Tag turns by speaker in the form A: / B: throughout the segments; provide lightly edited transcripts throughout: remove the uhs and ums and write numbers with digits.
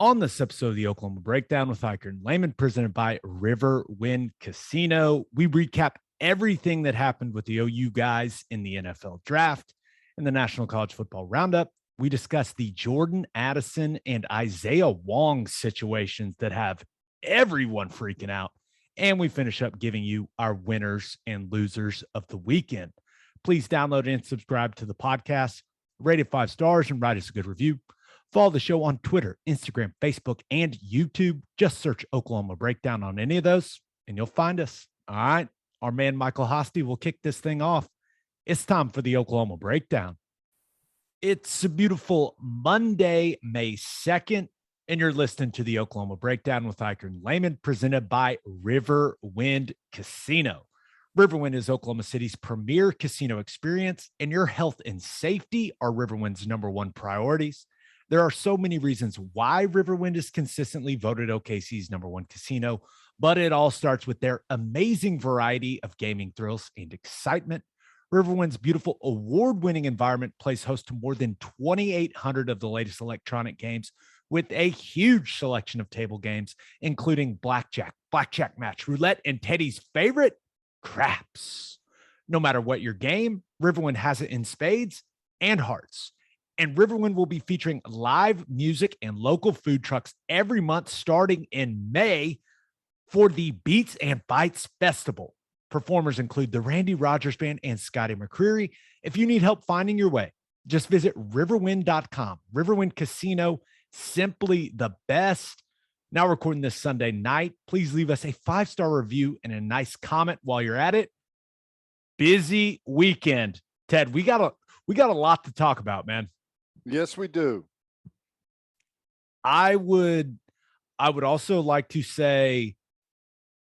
A: On this episode of the Oklahoma Breakdown with Ikard and Lehman, presented by Riverwind Casino, we recap everything that happened with the OU guys in the NFL draft and the National College Football Roundup. We discuss the Jordan Addison and Isaiah Wong situations that have everyone freaking out. And we finish up giving you our winners and losers of the weekend. Please download and subscribe to the podcast, rate it 5 stars, and write us a good review. Follow the show on Twitter, Instagram, Facebook, and YouTube. Just search Oklahoma Breakdown on any of those, and you'll find us. All right. Our man, Michael Hosty, will kick this thing off. It's time for the Oklahoma Breakdown. It's a beautiful Monday, May 2nd, and you're listening to the Oklahoma Breakdown with Ikard and Lehman, presented by Riverwind Casino. Riverwind is Oklahoma City's premier casino experience, and your health and safety are Riverwind's #1 priorities. There are so many reasons why Riverwind is consistently voted OKC's #1 casino, but it all starts with their amazing variety of gaming thrills and excitement. Riverwind's beautiful award-winning environment plays host to more than 2,800 of the latest electronic games with a huge selection of table games, including blackjack, blackjack match, roulette, and Teddy's favorite, craps. No matter what your game, Riverwind has it in spades and hearts. And Riverwind will be featuring live music and local food trucks every month starting in May for the Beats and Bites Festival. Performers include the Randy Rogers Band and Scotty McCreery. If you need help finding your way, just visit riverwind.com. Riverwind Casino, simply the best. Now recording this Sunday night. Please leave us a 5-star review and a nice comment while you're at it. Busy weekend. Ted, we got a lot to talk about, man.
B: Yes, we do.
A: I would also like to say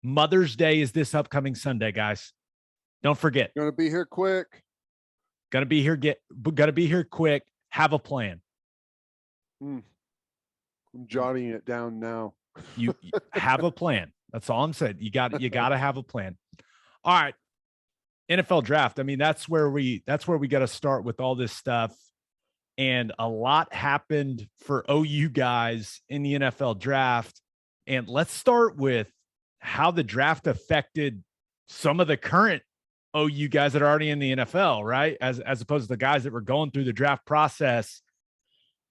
A: Mother's Day is this upcoming Sunday, guys. Don't forget.
B: Going to be here quick.
A: Gonna be here quick. Have a plan.
B: I'm jotting it down now.
A: You have a plan. That's all I'm saying. You got to have a plan. All right. NFL draft. I mean, that's where we got to start with all this stuff. And a lot happened for OU guys in the NFL draft. And let's start with how the draft affected some of the current OU guys that are already in the NFL, right? As opposed to the guys that were going through the draft process.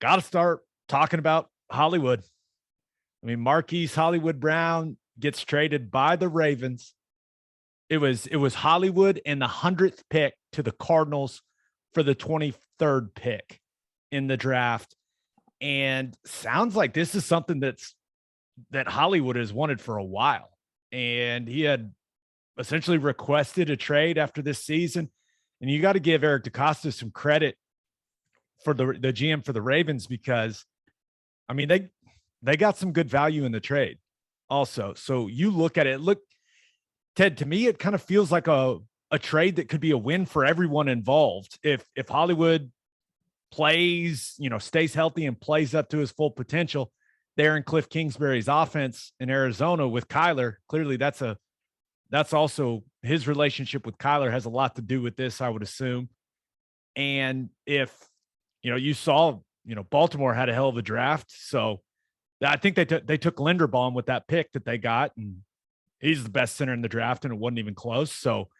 A: Got to start talking about Hollywood. I mean, Marquise Hollywood Brown gets traded by the Ravens. It was Hollywood and the 100th pick to the Cardinals for the 23rd pick in the draft. And sounds like this is something that Hollywood has wanted for a while. And he had essentially requested a trade after this season. And you got to give Eric DeCosta some credit for the GM for the Ravens, because I mean, they got some good value in the trade also. So you look at it, Ted, to me, it kind of feels like a trade that could be a win for everyone involved. If Hollywood plays, stays healthy and plays up to his full potential there in Cliff Kingsbury's offense in Arizona with Kyler, clearly that's also his relationship with Kyler has a lot to do with this, I would assume. And if, you saw, Baltimore had a hell of a draft. So I think they took Linderbaum with that pick that they got, and he's the best center in the draft, and it wasn't even close. So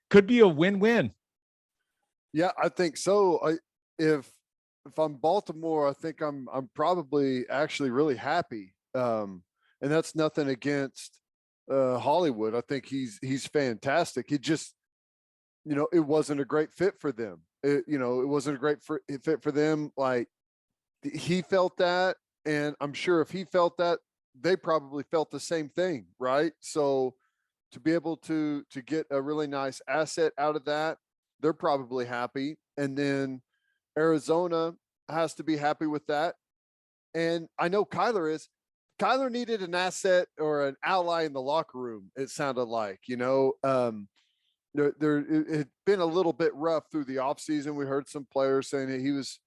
A: could be a win-win.
B: Yeah, I think so. If I'm Baltimore, I think I'm probably actually really happy. And that's nothing against Hollywood. I think he's fantastic. It just, it wasn't a great fit for them. It wasn't a great fit for them. Like, he felt that, and I'm sure if he felt that, they probably felt the same thing, right? So to be able to get a really nice asset out of that, they're probably happy. And then Arizona has to be happy with that. And I know Kyler needed an asset or an ally in the locker room. It sounded like, it had been a little bit rough through the offseason. We heard some players saying that he was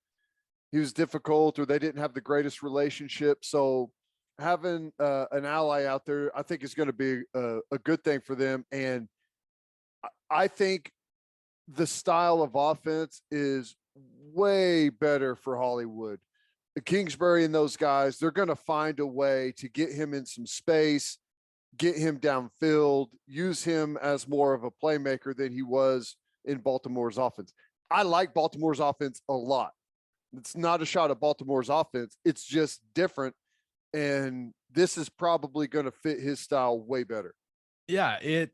B: difficult, or they didn't have the greatest relationship. So having an ally out there, I think is going to be a good thing for them. And I think the style of offense is way better for Hollywood. Kingsbury and those guys, they're going to find a way to get him in some space, get him downfield, use him as more of a playmaker than he was in Baltimore's offense. I like Baltimore's offense a lot. It's not a shot at Baltimore's offense. It's just different. And this is probably going to fit his style way better.
A: Yeah, it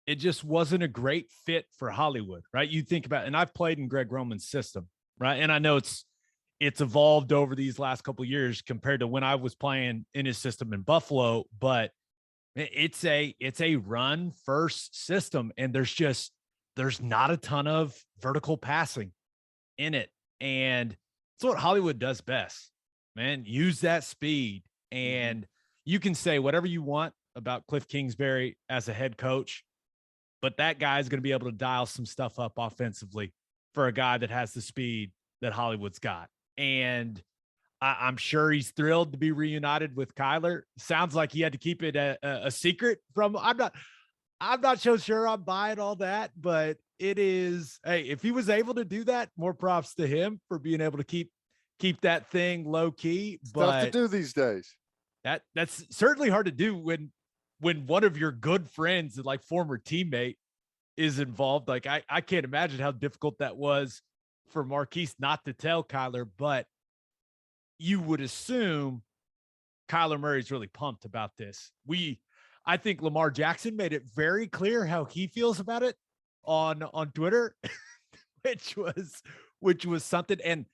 A: just wasn't a great fit for Hollywood, right? You think about, and I've played in Greg Roman's system, right? And I know it's evolved over these last couple of years compared to when I was playing in his system in Buffalo, but it's a run first system, and there's not a ton of vertical passing in it. And it's what Hollywood does best, man. Use that speed. And you can say whatever you want about Cliff Kingsbury as a head coach, but that guy is going to be able to dial some stuff up offensively for a guy that has the speed that Hollywood's got. And I'm sure he's thrilled to be reunited with Kyler. Sounds like he had to keep it a secret from. I'm not so sure I'm buying all that, but it is. Hey, if he was able to do that, more props to him for being able to keep that thing low key.
B: It's
A: but
B: tough to do these days.
A: That's certainly hard to do when one of your good friends and like former teammate is involved. Like I can't imagine how difficult that was for Marquise not to tell Kyler, but you would assume Kyler Murray's really pumped about this. I think Lamar Jackson made it very clear how he feels about it on Twitter, which was something. And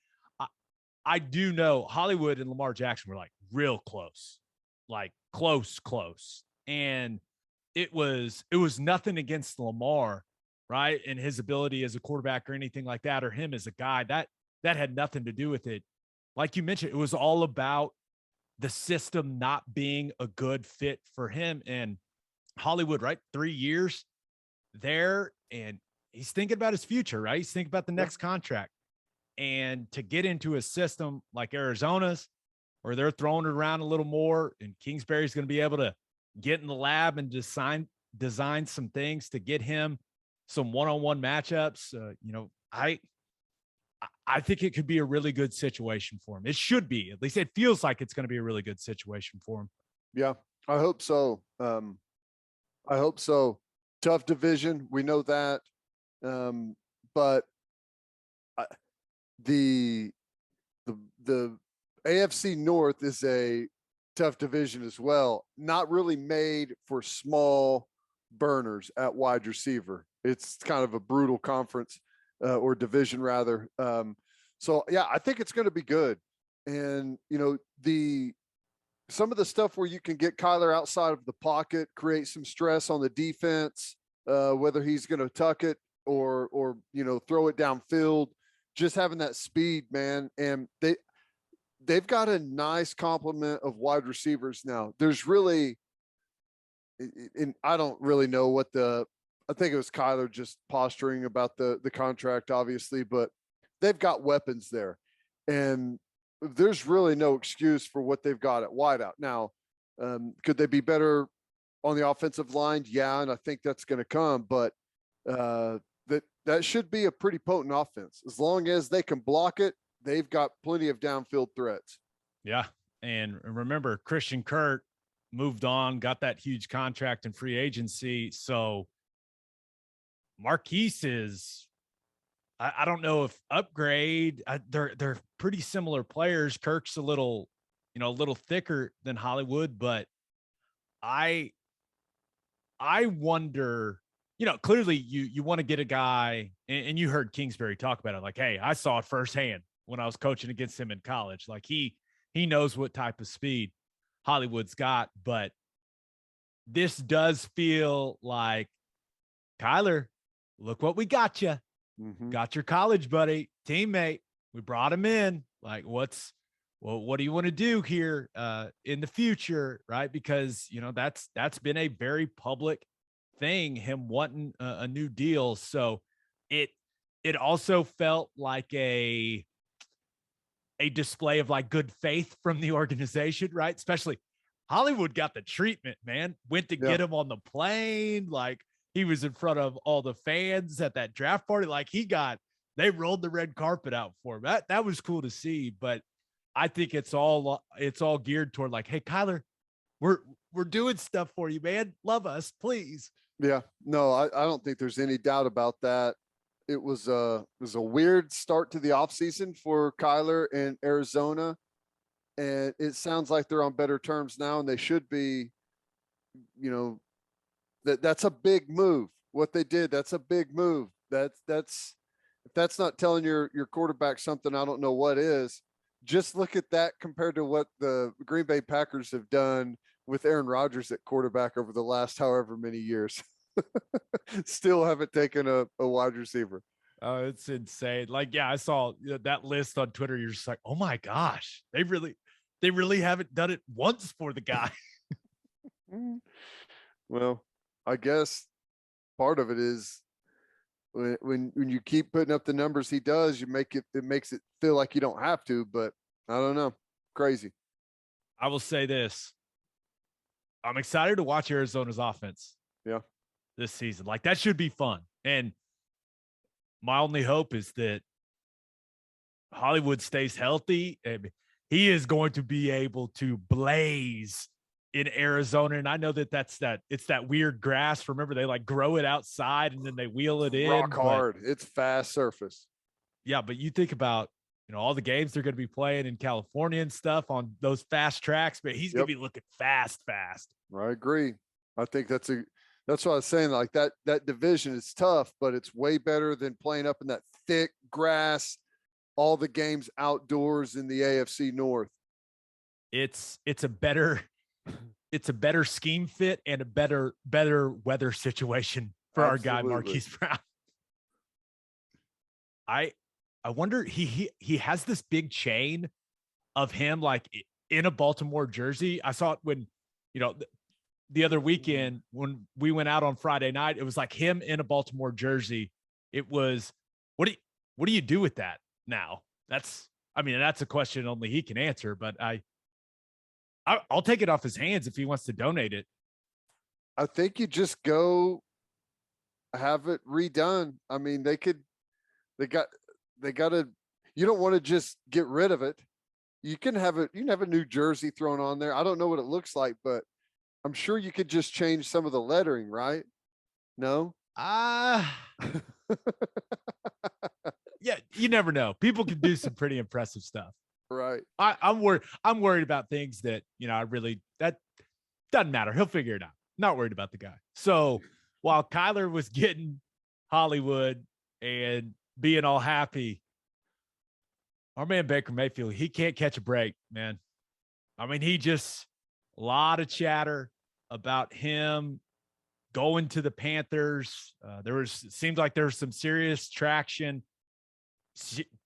A: I do know Hollywood and Lamar Jackson were like real close, like close. And it was nothing against Lamar, right? And his ability as a quarterback or anything like that, or him as a guy, that had nothing to do with it. Like you mentioned, it was all about the system not being a good fit for him. And Hollywood, right? 3 years there, and he's thinking about his future, right? He's thinking about the next contract. And to get into a system like Arizona's, where they're throwing it around a little more, and Kingsbury's going to be able to get in the lab and design some things to get him some one-on-one matchups. I think it could be a really good situation for him. It should be. At least it feels like it's going to be a really good situation for him.
B: Yeah, I hope so. Tough division. We know that. But the AFC North is a tough division as well. Not really made for small burners at wide receiver. It's kind of a brutal conference. Or division rather. So yeah, I think it's going to be good. And some of the stuff where you can get Kyler outside of the pocket, create some stress on the defense, whether he's going to tuck it or throw it downfield, just having that speed, man. And they've got a nice complement of wide receivers now. There's really, and I don't really know what I think it was Kyler just posturing about the contract, obviously, but they've got weapons there. And there's really no excuse for what they've got at wideout. Now, could they be better on the offensive line? Yeah, and I think that's going to come, but that should be a pretty potent offense. As long as they can block it, they've got plenty of downfield threats.
A: Yeah, and remember, Christian Kirk moved on, got that huge contract in free agency, so Marquise is, I don't know if upgrade. They're pretty similar players. Kirk's a little thicker than Hollywood, but I wonder. Clearly you want to get a guy, and you heard Kingsbury talk about it. Like, hey, I saw it firsthand when I was coaching against him in college. Like he knows what type of speed Hollywood's got, but this does feel like Kyler. Look what we got you.
B: Mm-hmm.
A: Got your college buddy, teammate. We brought him in. Like, what do you want to do here in the future, right? Because that's been a very public thing, him wanting a new deal. So it also felt like a display of like good faith from the organization, right? Especially Hollywood got the treatment, man. Went to get him on the plane, like. He was in front of all the fans at that draft party. Like they rolled the red carpet out for him. That was cool to see. But I think it's all geared toward like, hey, Kyler, we're doing stuff for you, man. Love us, please.
B: Yeah, no, I don't think there's any doubt about that. It was a weird start to the offseason for Kyler in Arizona, and it sounds like they're on better terms now, and they should be. You know, that's a big move. What they did, that's a big move. That's if that's not telling your quarterback something, I don't know what is. Just look at that compared to what the Green Bay Packers have done with Aaron Rodgers at quarterback over the last however many years. Still haven't taken a wide receiver.
A: Oh, it's insane. Like, yeah, I saw that list on Twitter. You're just like, oh my gosh, they really haven't done it once for the guy.
B: Well, I guess part of it is when you keep putting up the numbers he does, it makes it feel like you don't have to, but I don't know. Crazy.
A: I will say this. I'm excited to watch Arizona's offense.
B: Yeah.
A: This season. Like, that should be fun. And my only hope is that Hollywood stays healthy. And he is going to be able to blaze in Arizona. And I know it's that weird grass. Remember, they like grow it outside and then they wheel it in.
B: Rock hard. It's fast surface.
A: Yeah. But you think about, all the games they're going to be playing in California and stuff on those fast tracks, but he's going to be looking fast.
B: I agree. I think that's what I was saying. Like that division is tough, but it's way better than playing up in that thick grass, all the games outdoors in the AFC North.
A: It's a better scheme fit and a better weather situation for our guy, Marquise Brown. I wonder, he has this big chain of him like in a Baltimore jersey. I saw it when, the other weekend when we went out on Friday night, it was like him in a Baltimore jersey. It was, what do you do with that now? That's a question only he can answer, but I'll take it off his hands if he wants to donate it.
B: I think you just go have it redone. I mean, they got to, you don't want to just get rid of it. You can have a new jersey thrown on there. I don't know what it looks like, but I'm sure you could just change some of the lettering, right? No?
A: Yeah, you never know. People can do some pretty impressive stuff.
B: Right.
A: I'm worried about things that, that doesn't matter. He'll figure it out. Not worried about the guy. So while Kyler was getting Hollywood and being all happy, our man Baker Mayfield, he can't catch a break, man. I mean, a lot of chatter about him going to the Panthers. It seemed like there was some serious traction.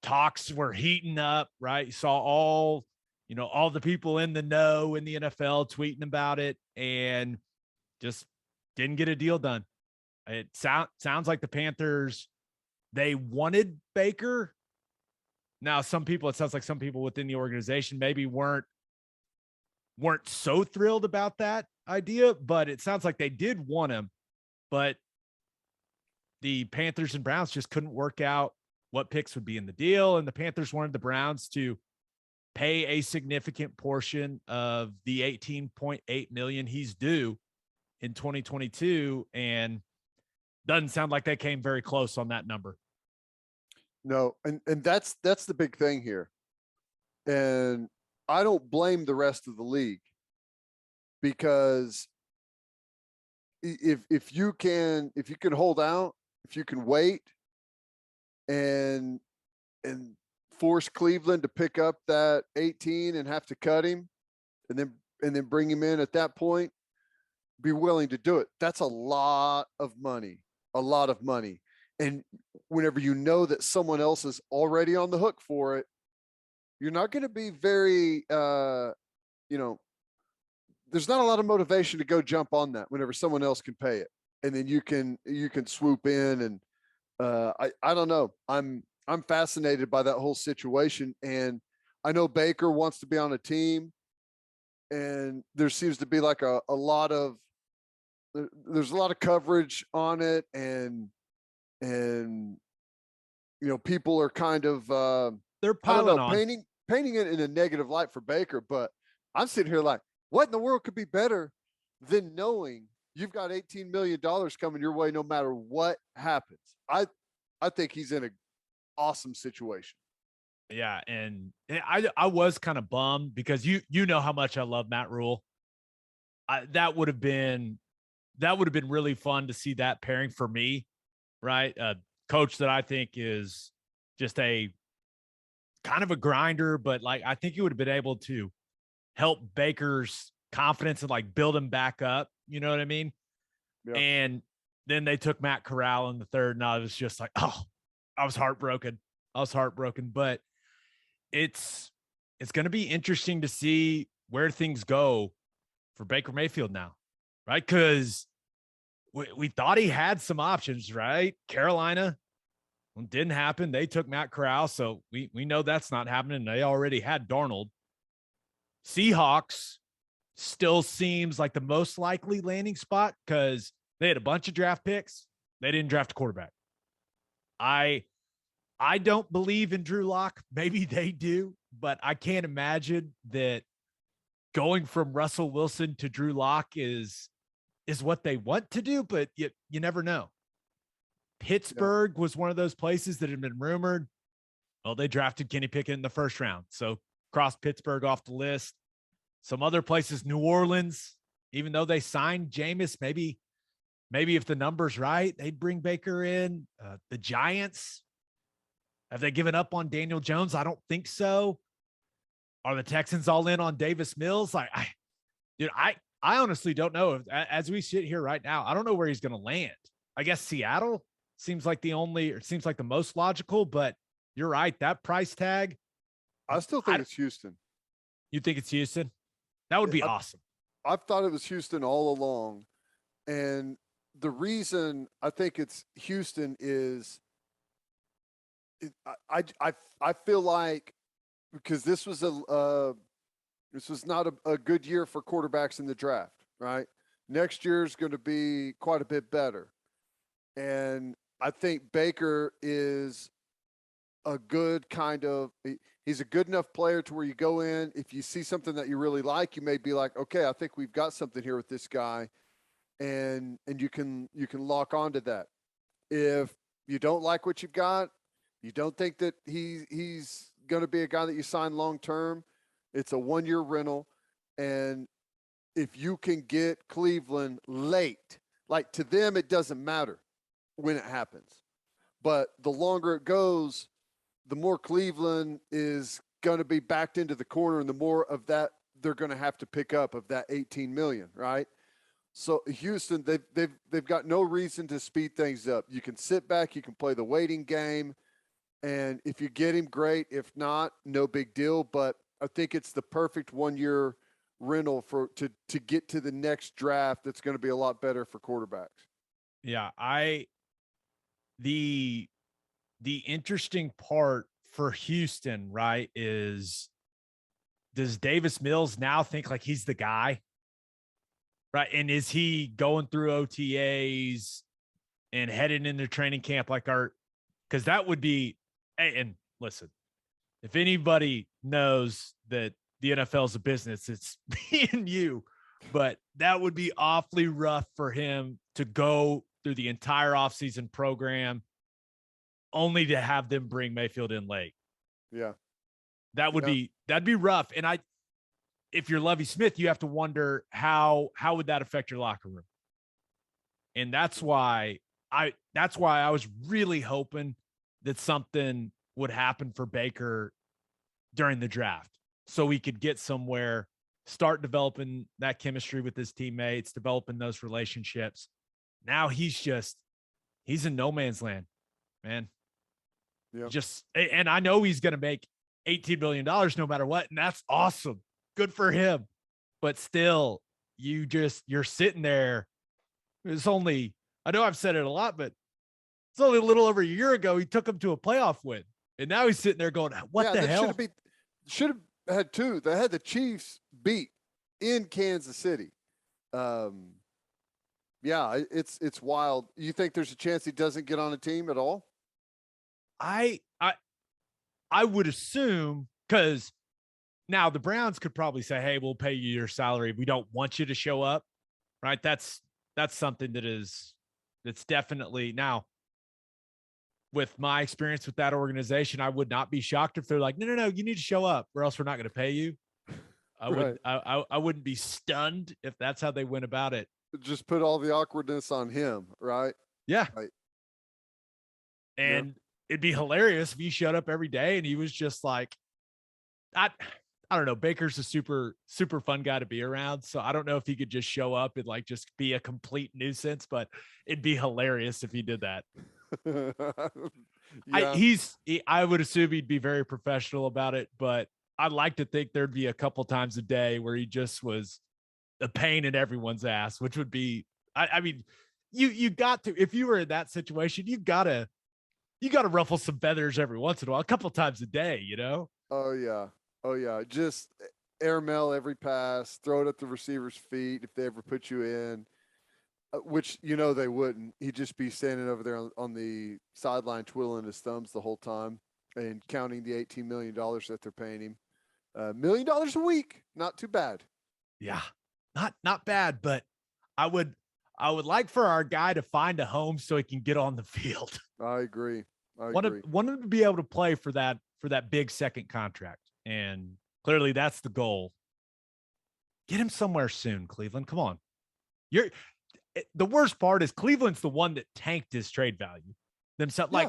A: Talks were heating up, right? You saw all the people in the know in the NFL tweeting about it and just didn't get a deal done. It sounds like the Panthers, they wanted Baker. Now, it sounds like some people within the organization maybe weren't so thrilled about that idea, but it sounds like they did want him, but the Panthers and Browns just couldn't work out what picks would be in the deal. And the Panthers wanted the Browns to pay a significant portion of the $18.8 million he's due in 2022. And doesn't sound like they came very close on that number.
B: No. And that's the big thing here. And I don't blame the rest of the league, because if you can hold out, if you can wait and force Cleveland to pick up that 18 and have to cut him and then bring him in at that point, be willing to do it. That's a lot of money. And whenever you know that someone else is already on the hook for it, you're not going to be very, there's not a lot of motivation to go jump on that whenever someone else can pay it. And then you can swoop in. And I don't know. I'm fascinated by that whole situation. And I know Baker wants to be on a team, and there seems to be like there's a lot of coverage on it. And people are kind of,
A: they're piling on.
B: painting it in a negative light for Baker, but I'm sitting here like, what in the world could be better than knowing you've got $18 million coming your way no matter what happens? I think he's in an awesome situation.
A: Yeah, and I was kind of bummed because you know how much I love Matt Rule. That would have been really fun to see that pairing for me, right? A coach that I think is just a kind of a grinder, but like I think he would have been able to help Baker's confidence and like build him back up. You know what I mean?
B: Yeah.
A: And then they took Matt Corral in the third, and I was just like, oh, I was heartbroken. But it's going to be interesting to see where things go for Baker Mayfield now, right? Because we thought he had some options, right? Carolina, didn't happen. They took Matt Corral, so we know that's not happening. They already had Darnold. Seahawks still seems like the most likely landing spot because they had a bunch of draft picks. They didn't draft a quarterback. I don't believe in Drew Lock. Maybe they do, but I can't imagine that going from Russell Wilson to Drew Lock is what they want to do, but you never know. Pittsburgh was one of those places that had been rumored. Well, they drafted Kenny Pickett in the first round, so cross Pittsburgh off the list. Some other places, New Orleans, even though they signed Jameis, maybe if the number's right, they'd bring Baker in. The Giants, have they given up on Daniel Jones? I don't think so. Are the Texans all in on Davis Mills? Like, I honestly don't know. As we sit here right now, I don't know where he's going to land. I guess Seattle seems like the most logical, but you're right. That price tag.
B: I still think it's Houston.
A: You think it's Houston? That would be awesome.
B: I've thought it was Houston all along. And the reason I think it's Houston is I feel like because this was not a good year for quarterbacks in the draft, right? Next year is going to be quite a bit better. And I think Baker is a good he's a good enough player to where you go in. If you see something that you really like, you may be like, okay, I think we've got something here with this guy. And you can lock onto that. If you don't like what you've got, you don't think that he's going to be a guy that you sign long-term, it's a 1-year rental. And if you can get Cleveland late, like to them, it doesn't matter when it happens. But the longer it goes, the more Cleveland is going to be backed into the corner and the more of that they're going to have to pick up of that 18 million, right? So Houston, they've got no reason to speed things up. You can sit back, you can play the waiting game. And if you get him, great. If not, no big deal. But I think it's the perfect 1-year rental to get to the next draft. That's going to be a lot better for quarterbacks.
A: Yeah, the interesting part for Houston, right, is does Davis Mills now think like he's the guy? Right. And is he going through OTAs and heading into training camp because that would be, and listen, if anybody knows that the NFL is a business, it's me and you, but that would be awfully rough for him to go through the entire offseason program only to have them bring Mayfield in late.
B: Yeah.
A: That'd be rough. And if you're Lovie Smith, you have to wonder how would that affect your locker room? And that's why I was really hoping that something would happen for Baker during the draft so he could get somewhere, start developing that chemistry with his teammates, developing those relationships. Now he's in no man's land, man.
B: Yeah.
A: And I know he's going to make $18 million no matter what. And that's awesome. Good for him. But still, you're sitting there. It's only, I know I've said it a lot, but it's only a little over a year ago he took him to a playoff win. And now he's sitting there going, what the hell?
B: Should have had two. They had the Chiefs beat in Kansas City. Yeah, it's wild. You think there's a chance he doesn't get on a team at all?
A: I would assume, Because now the Browns could probably say, hey, we'll pay you your salary. We don't want you to show up. Right. That's something that's definitely now. With my experience with that organization, I would not be shocked if they're like, no, you need to show up or else we're not going to pay you. I wouldn't be stunned if that's how they went about it.
B: Just put all the awkwardness on him, right?
A: Yeah.
B: Right.
A: And it'd be hilarious if he showed up every day and he was just like, I don't know. Baker's a super, super fun guy to be around. So I don't know if he could just show up and like just be a complete nuisance, but it'd be hilarious if he did that. I would assume he'd be very professional about it, but I'd like to think there'd be a couple times a day where he just was a pain in everyone's ass, which would be, I mean, you got to, if you were in that situation, you gotta ruffle some feathers every once in a while, a couple times a day, you know?
B: Oh yeah. Just airmail every pass, throw it at the receiver's feet if they ever put you in. Which, they wouldn't. He'd just be standing over there on the sideline twiddling his thumbs the whole time and counting the $18 million that they're paying him. $1 million a week. Not too bad.
A: Yeah, not bad, but I would like for our guy to find a home so he can get on the field.
B: I agree.
A: Want him to be able to play for that big second contract. And clearly that's the goal. Get him somewhere soon, Cleveland. Come on. The worst part is Cleveland's the one that tanked his trade value themselves. Yeah.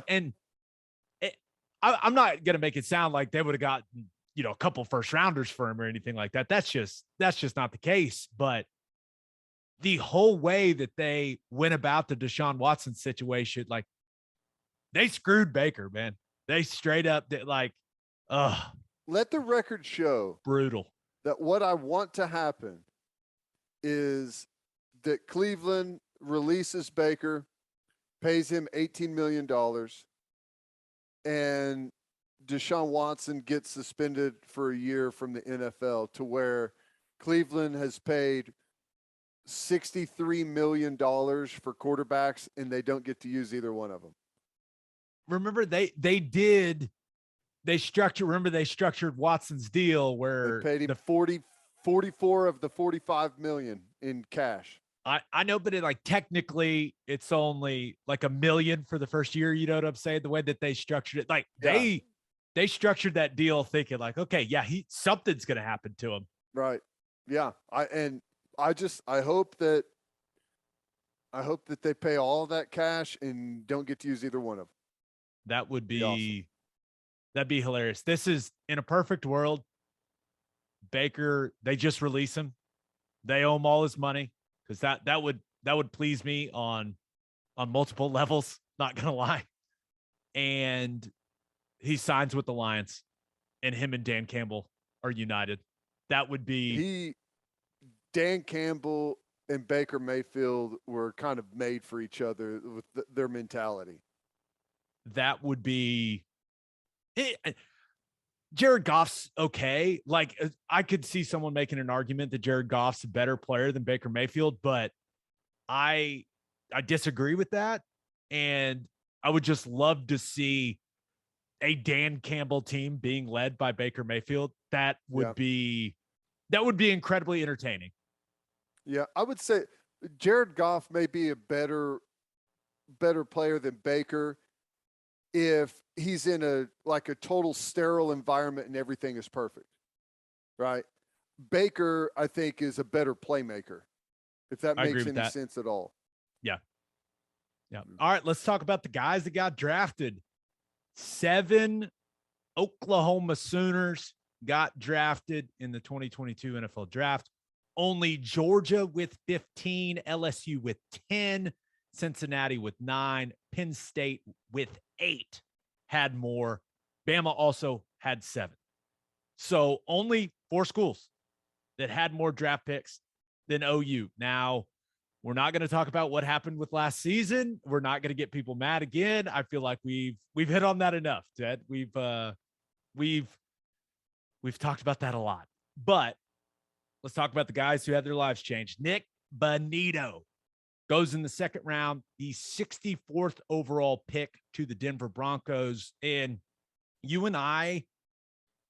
A: I'm not going to make it sound like they would have gotten, a couple first rounders for him or anything like that. That's just not the case. But the whole way that they went about the Deshaun Watson situation, like they screwed Baker, man. They straight up did
B: let the record show
A: brutal
B: that what I want to happen is that Cleveland releases Baker, pays him $18 million, and Deshaun Watson gets suspended for a year from the NFL, to where Cleveland has paid $63 million for quarterbacks and they don't get to use either one of them.
A: Remember they structured Watson's deal where
B: they paid him 44 of the 45 million in cash.
A: I know, but technically it's only like $1 million for the first year. You know what I'm saying? The way that they structured it, they structured that deal thinking like, okay, yeah, something's going to happen to him.
B: Right. Yeah. I hope that they pay all of that cash and don't get to use either one of them.
A: That would be
B: awesome.
A: That'd be hilarious. This is in a perfect world. Baker, they just release him. They owe him all his money. Because that would please me on multiple levels, not gonna lie. And he signs with the Lions, and him and Dan Campbell are united. That would be
B: Dan Campbell and Baker Mayfield were kind of made for each other with their mentality.
A: That would be it. Jared Goff's okay. Like, I could see someone making an argument that Jared Goff's a better player than Baker Mayfield, but I disagree with that. And I would just love to see a Dan Campbell team being led by Baker Mayfield. That would be incredibly entertaining.
B: Yeah, I would say Jared Goff may be a better player than Baker if he's in a total sterile environment and everything is perfect, right? Baker, I think, is a better playmaker, if that makes any sense at all.
A: Yeah. Yeah. All right, let's talk about the guys that got drafted. 7 Oklahoma Sooners got drafted in the 2022 NFL Draft. Only Georgia with 15, LSU with 10, Cincinnati with 9, Penn State with 8 had more. Bama also had 7. So only 4 schools that had more draft picks than OU. Now, we're not going to talk about what happened with last season. We're not going to get people mad again. I feel like we've hit on that enough, Ted. We've talked about that a lot. But let's talk about the guys who had their lives changed. Nik Bonitto goes in the second round, the 64th overall pick to the Denver Broncos. And you and I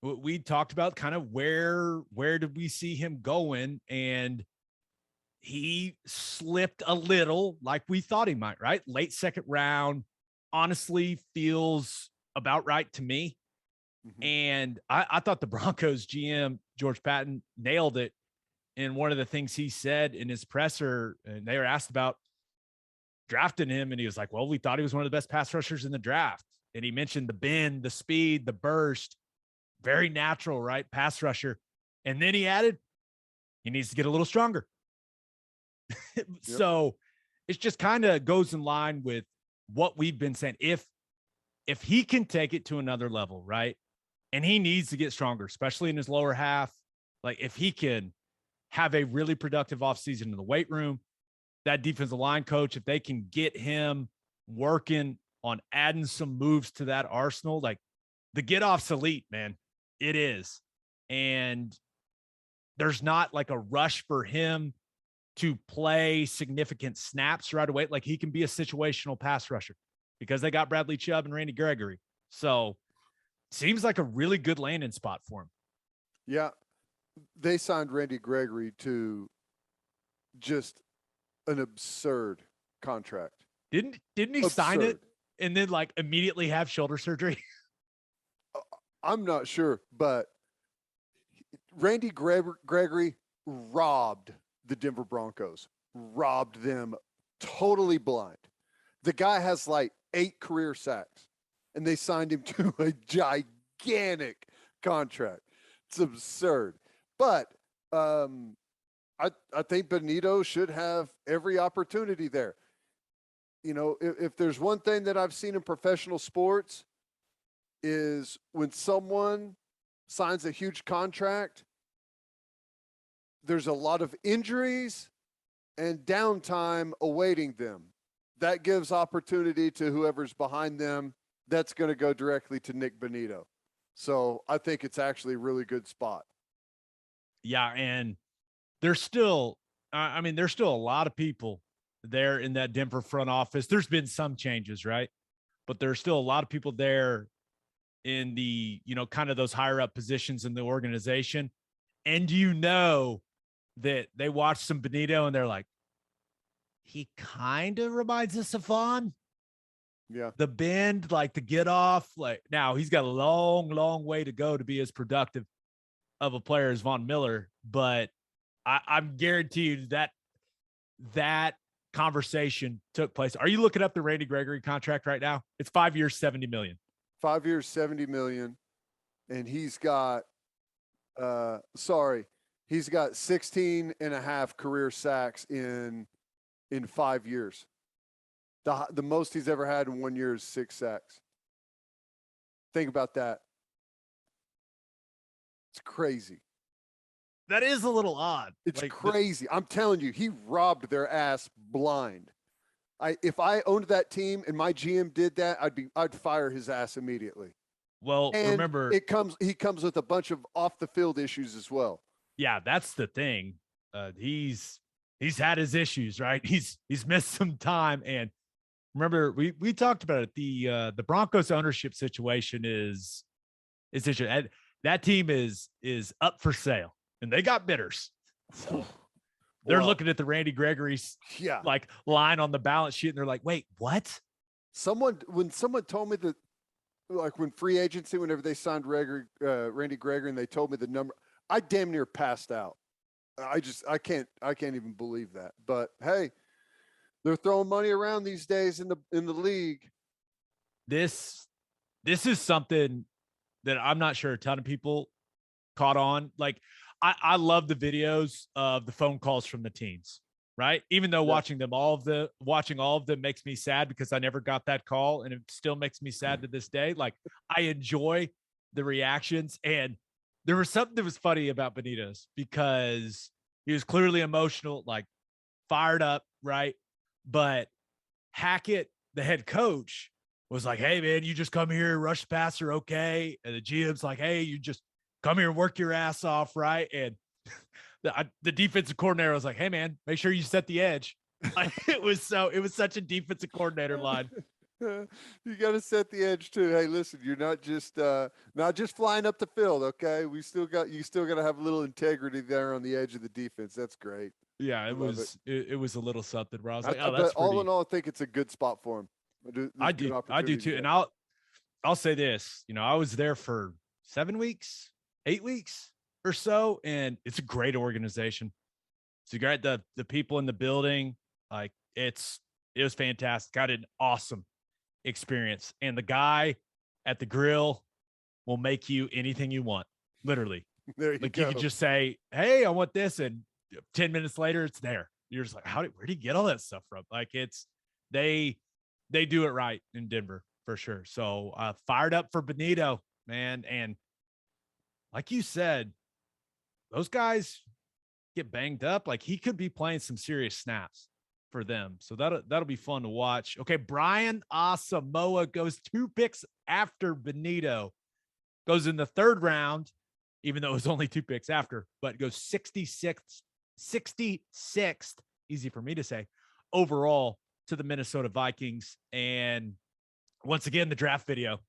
A: we talked about kind of where did we see him going, and he slipped a little like we thought he might, right? Late second round, honestly feels about right to me.
B: Mm-hmm.
A: And I thought the Broncos GM, George Patton, nailed it in one of the things he said in his presser. And they were asked about drafting him, and he was like, well, we thought he was one of the best pass rushers in the draft. And he mentioned the bend, the speed, the burst, very natural, right? Pass rusher. And then he added, he needs to get a little stronger. Yep. So it just kind of goes in line with what we've been saying. If he can take it to another level, right? And he needs to get stronger, especially in his lower half. Like if he can have a really productive offseason in the weight room, that defensive line coach, if they can get him working on adding some moves to that arsenal, like the get off's elite, man. It is. And there's not like a rush for him to play significant snaps right away. Like he can be a situational pass rusher because they got Bradley Chubb and Randy Gregory. So seems like a really good landing spot for him.
B: Yeah. They signed Randy Gregory to just an absurd contract.
A: Didn't he sign it and then like immediately have shoulder surgery?
B: I'm not sure, but Randy Gregory robbed the Denver Broncos, robbed them totally blind. The guy has like 8 career sacks, and they signed him to a gigantic contract. It's absurd. But I think Bonitto should have every opportunity there. You know, if there's one thing that I've seen in professional sports is when someone signs a huge contract, there's a lot of injuries and downtime awaiting them. That gives opportunity to whoever's behind them. That's going to go directly to Nik Bonitto. So I think it's actually a really good spot.
A: Yeah, and there's still, there's still a lot of people there in that Denver front office. There's been some changes, right? But there's still a lot of people there in the, kind of those higher up positions in the organization. And that they watch some Bonitto and they're like, he kind of reminds us of Vaughn.
B: Yeah.
A: The bend, like the get off, like now he's got a long, long way to go to be as productive of a player as Von Miller. But I'm guaranteed that conversation took place. Are you looking up the Randy Gregory contract right now? It's 5 years, $70 million.
B: 5 years, $70 million. And he's got, he's got 16 and a half career sacks in 5 years. The most he's ever had in 1 year is 6 sacks. Think about that. It's crazy.
A: That is a little odd.
B: It's crazy. I'm telling you, he robbed their ass blind. If I owned that team and my GM did that, I'd fire his ass immediately.
A: Well,
B: and
A: remember,
B: he comes with a bunch of off the field issues as well.
A: Yeah, that's the thing. He's had his issues, right? He's missed some time, and remember we talked about it. The Broncos ownership situation is that team is up for sale, and they got bidders. So they're looking at the Randy Gregory's like line on the balance sheet, and they're like, wait, what?
B: When someone told me that, like when free agency, whenever they signed Randy Gregory, and they told me the number, I damn near passed out. I can't even believe that. But hey, they're throwing money around these days in the league.
A: This is something that I'm not sure a ton of people caught on. Like I love the videos of the phone calls from the teams, right? Even though watching all of them makes me sad because I never got that call, and it still makes me sad to this day. Like I enjoy the reactions, and there was something that was funny about Bonitto's because he was clearly emotional, like fired up, right? But Hackett, the head coach, was like, hey, man, you just come here, rush the passer, okay? And the GM's like, hey, you just come here and work your ass off, right? And the defensive coordinator was like, hey, man, make sure you set the edge. Like, it was such a defensive coordinator line.
B: You got to set the edge too. Hey, listen, you're not just flying up the field. Okay, you still got to have a little integrity there on the edge of the defense. That's great.
A: Yeah,
B: I love it.
A: it was a little something where I was like,
B: I
A: oh,
B: bet
A: that's
B: all in
A: pretty.
B: all, I think it's a good spot for him. Good
A: I do
B: opportunity
A: too.
B: there.
A: And I'll say this, I was there for 7 weeks, 8 weeks or so, and it's a great organization. It's great. The people in the building, like it was fantastic. Got an awesome experience. And the guy at the grill will make you anything you want. Literally.
B: There you
A: Like
B: go.
A: you could just say, hey, I want this. And 10 minutes later, it's there. You're just like, where'd he get all that stuff from? Like they do it right in Denver for sure. So fired up for Bonitto, man. And like you said, those guys get banged up. Like he could be playing some serious snaps for them. So that'll be fun to watch. Okay, Brian Asamoah goes 2 picks after Bonitto. Goes in the 3rd round, even though it was only 2 picks after, but goes 66th, easy for me to say, overall to the Minnesota Vikings. And once again, the draft video,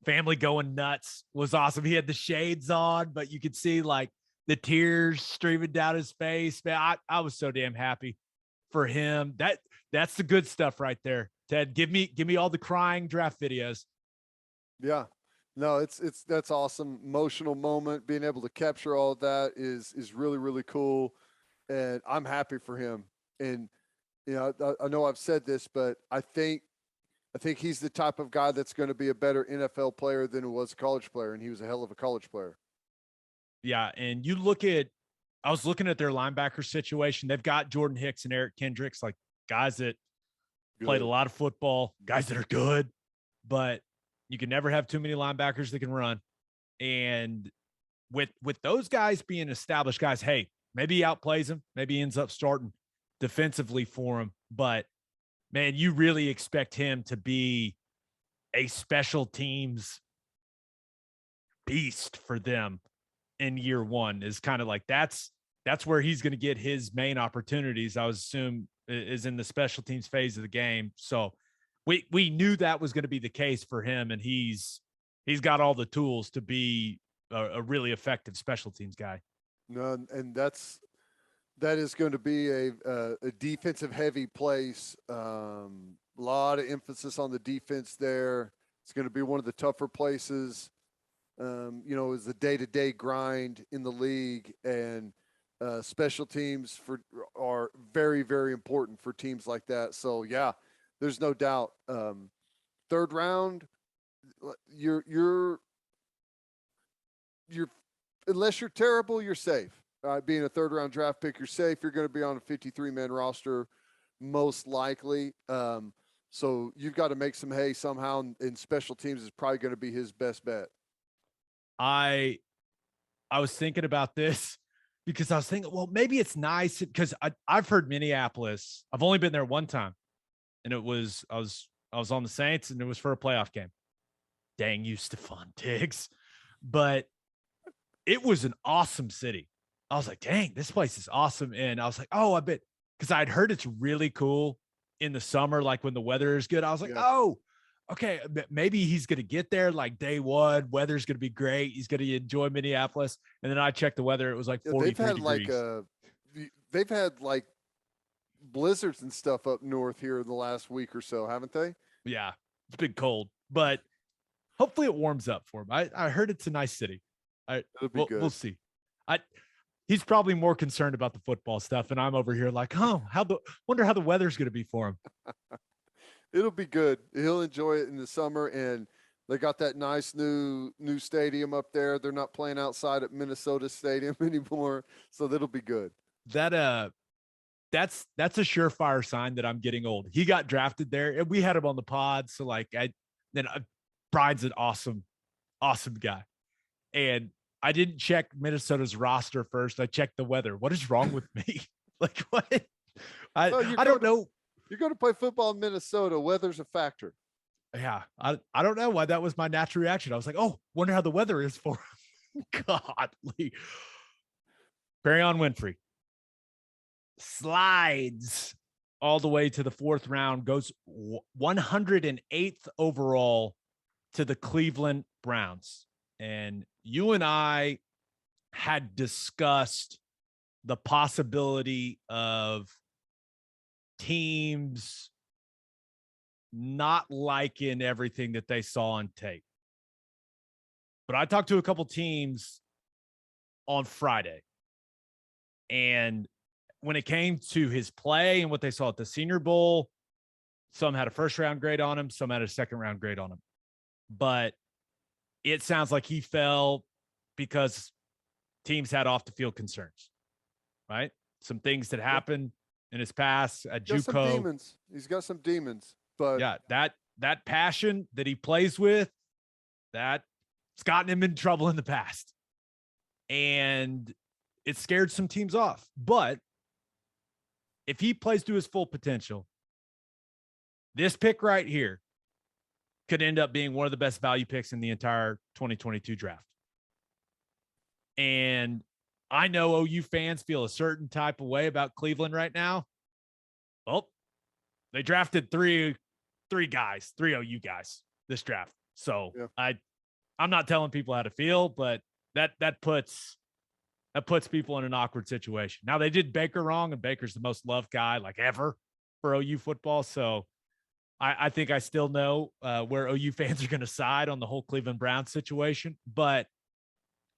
A: family going nuts, was awesome. He had the shades on, but you could see like the tears streaming down his face. Man, I was so damn happy for him. That's the good stuff right there. Ted, give me all the crying draft videos.
B: Yeah. No, that's awesome. Emotional moment. Being able to capture all of that is really, really cool. And I'm happy for him. And, I know I've said this, but I think he's the type of guy that's going to be a better NFL player than he was a college player. And he was a hell of a college player.
A: Yeah. And I was looking at their linebacker situation. They've got Jordan Hicks and Eric Kendricks, like guys that played a lot of football, guys that are good, but you can never have too many linebackers that can run. And with those guys being established guys, hey, maybe he outplays him, maybe he ends up starting defensively for him. But man, you really expect him to be a special teams beast for them in year one. Is kind of like that's where he's going to get his main opportunities. I would assume is in the special teams phase of the game. So we knew that was going to be the case for him, and he's got all the tools to be a really effective special teams guy.
B: No, and that is going to be a defensive heavy place. A lot of emphasis on the defense there. It's going to be one of the tougher places. Is the day-to-day grind in the league, and special teams are very, very important for teams like that. So yeah, there's no doubt. 3rd round, you're unless you're terrible, you're safe. Being a 3rd round draft pick, you're safe. You're going to be on a 53-man roster, most likely. So you've got to make some hay somehow, and special teams is probably going to be his best bet.
A: I was thinking about this because I was thinking, well, maybe it's nice because I've heard Minneapolis. I've only been there one time, and I was on the Saints, and it was for a playoff game. Dang you, Stephon Diggs. But it was an awesome city. I was like, dang, this place is awesome. And I was like, oh, I bet, because I'd heard it's really cool in the summer, like when the weather is good. I was like, oh, okay, maybe he's going to get there like day one. Weather's going to be great. He's going to enjoy Minneapolis. And then I checked the weather. It was like 43 degrees.
B: They've had like blizzards and stuff up north here in the last week or so, haven't they?
A: Yeah, it's been cold, but hopefully it warms up for him. I heard it's a nice city.
B: It'll be good.
A: We'll see. He's probably more concerned about the football stuff, and I'm over here like, wonder how the weather's going to be for him.
B: It'll be good. He'll enjoy it in the summer, and they got that nice new stadium up there. They're not playing outside at Minnesota Stadium anymore, so that'll be good.
A: That's a surefire sign that I'm getting old. He got drafted there, and we had him on the pod. So Brian's an awesome guy, and I didn't check Minnesota's roster first. I checked the weather. What is wrong with me? Like what? I don't know.
B: You're going to play football in Minnesota. Weather's a factor.
A: Yeah, I don't know why that was my natural reaction. I was like, oh, wonder how the weather is for him. Godly. Perrion Winfrey slides all the way to the 4th round, goes 108th overall to the Cleveland Browns. And you and I had discussed the possibility of teams not liking everything that they saw on tape. But I talked to a couple teams on Friday, and when it came to his play and what they saw at the Senior Bowl, some had a 1st-round grade on him, some had a 2nd-round grade on him. But it sounds like he fell because teams had off-the-field concerns, right? Some things that happened in his past at JUCO.
B: Some demons. He's got some demons. But
A: yeah, that passion that he plays with, that's gotten him in trouble in the past. And it scared some teams off. But if he plays to his full potential, this pick right here could end up being one of the best value picks in the entire 2022 draft. And I know OU fans feel a certain type of way about Cleveland right now. Well, they drafted three OU guys this draft. So yeah. I'm not telling people how to feel, but that puts people in an awkward situation. Now, they did Baker wrong, and Baker's the most loved guy like ever for OU football. So I think I still know where OU fans are going to side on the whole Cleveland Browns situation. But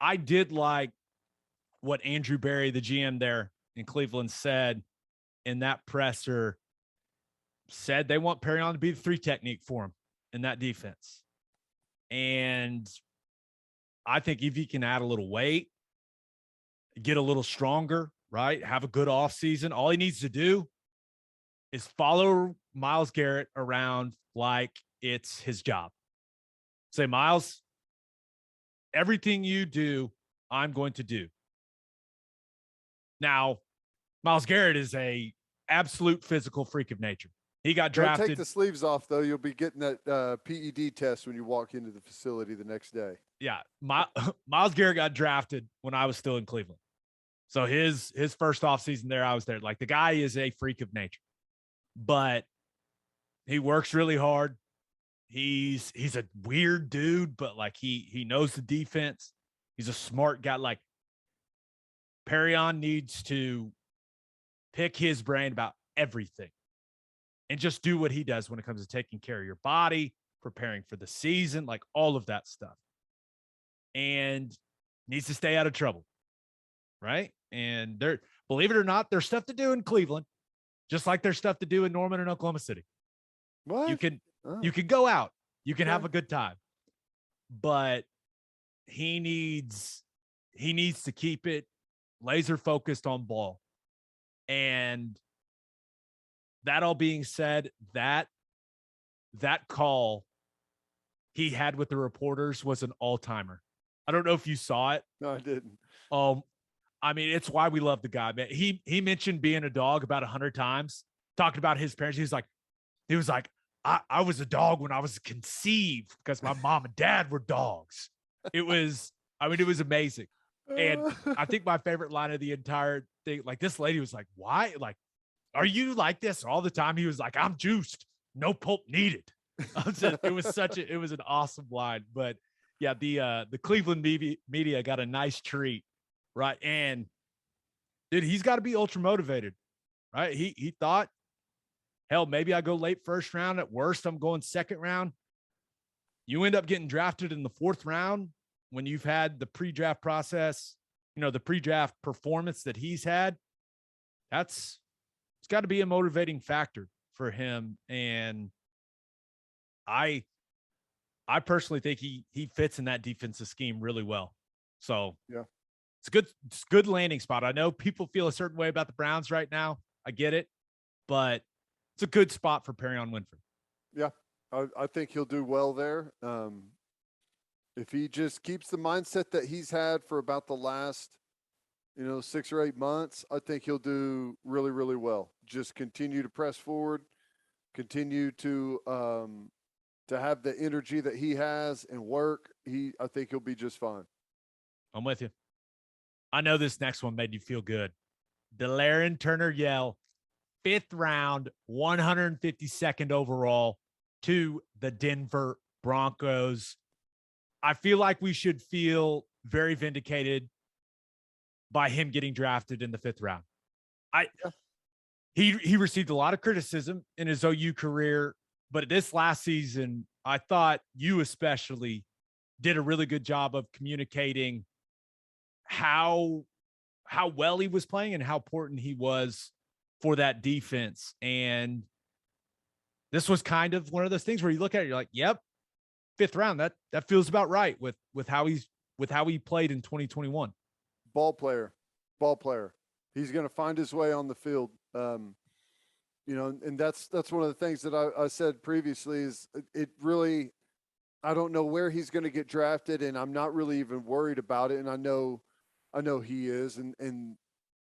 A: I did like what Andrew Berry, the GM there in Cleveland, said in that presser. Said they want Perrion to be the 3 technique for him in that defense. And I think if he can add a little weight, get a little stronger, right? Have a good offseason. All he needs to do is follow Myles Garrett around like it's his job. Say, Myles, everything you do, I'm going to do. Now, Myles Garrett is a absolute physical freak of nature. He got drafted.
B: Don't take the sleeves off, though. You'll be getting that PED test when you walk into the facility the next day.
A: Yeah. Myles Garrett got drafted when I was still in Cleveland. So his first offseason there, I was there. Like, the guy is a freak of nature. But he works really hard. He's a weird dude, but, like, he knows the defense. He's a smart guy. Like, Perrion needs to pick his brain about everything. And just do what he does when it comes to taking care of your body, preparing for the season, like all of that stuff. And needs to stay out of trouble, right? And believe it or not, there's stuff to do in Cleveland, just like there's stuff to do in Norman and Oklahoma City.
B: What?
A: You can go out. You can have a good time. But he needs to keep it laser focused on ball. And that all being said, that call he had with the reporters was an all-timer. I don't know if you saw it.
B: No, I didn't.
A: I mean, it's why we love the guy, man. He mentioned being a dog about 100 times, talked about his parents. He was like, I was a dog when I was conceived because my mom and dad were dogs. It was amazing. And I think my favorite line of the entire thing, like, this lady was like, why? Like, are you like this all the time? He was like, I'm juiced. No pulp needed. It was an awesome line. But yeah, the Cleveland media got a nice treat, right? And dude, he's got to be ultra motivated, right? He thought, hell, maybe I go late 1st round. At worst, I'm going 2nd round. You end up getting drafted in the 4th round when you've had the pre-draft process, the pre-draft performance that he's had. It's got to be a motivating factor for him. And I personally think he fits in that defensive scheme really well. So
B: yeah,
A: it's a good landing spot. I know people feel a certain way about the Browns right now. I get it, but it's a good spot for Perrion Winfrey.
B: Yeah, I think he'll do well there. If he just keeps the mindset that he's had for about the last, 6 or 8 months, I think he'll do really, really well. Just continue to press forward, continue to have the energy that he has and work. I think he'll be just fine.
A: I'm with you. I know this next one made you feel good. Delarrin Turner-Yell 5th round, 152nd overall to the Denver Broncos. I feel like we should feel very vindicated by him getting drafted in the 5th round. He received a lot of criticism in his OU career, but this last season, I thought you especially did a really good job of communicating how well he was playing and how important he was for that defense. And this was kind of one of those things where you look at it, you're like, yep, 5th round. That feels about right with how he played in 2021.
B: Ball player. He's going to find his way on the field. And that's one of the things that I said previously is it really, I don't know where he's going to get drafted, and I'm not really even worried about it. And I know he is, and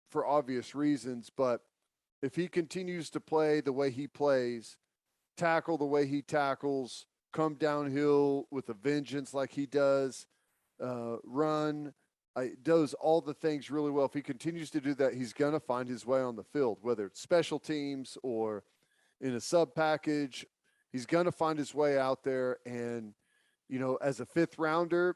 B: for obvious reasons, but if he continues to play the way he plays, tackle the way he tackles, come downhill with a vengeance like he does, run, does all the things really well. If he continues to do that, he's going to find his way on the field, whether it's special teams or in a sub package. He's going to find his way out there. And, as a 5th rounder,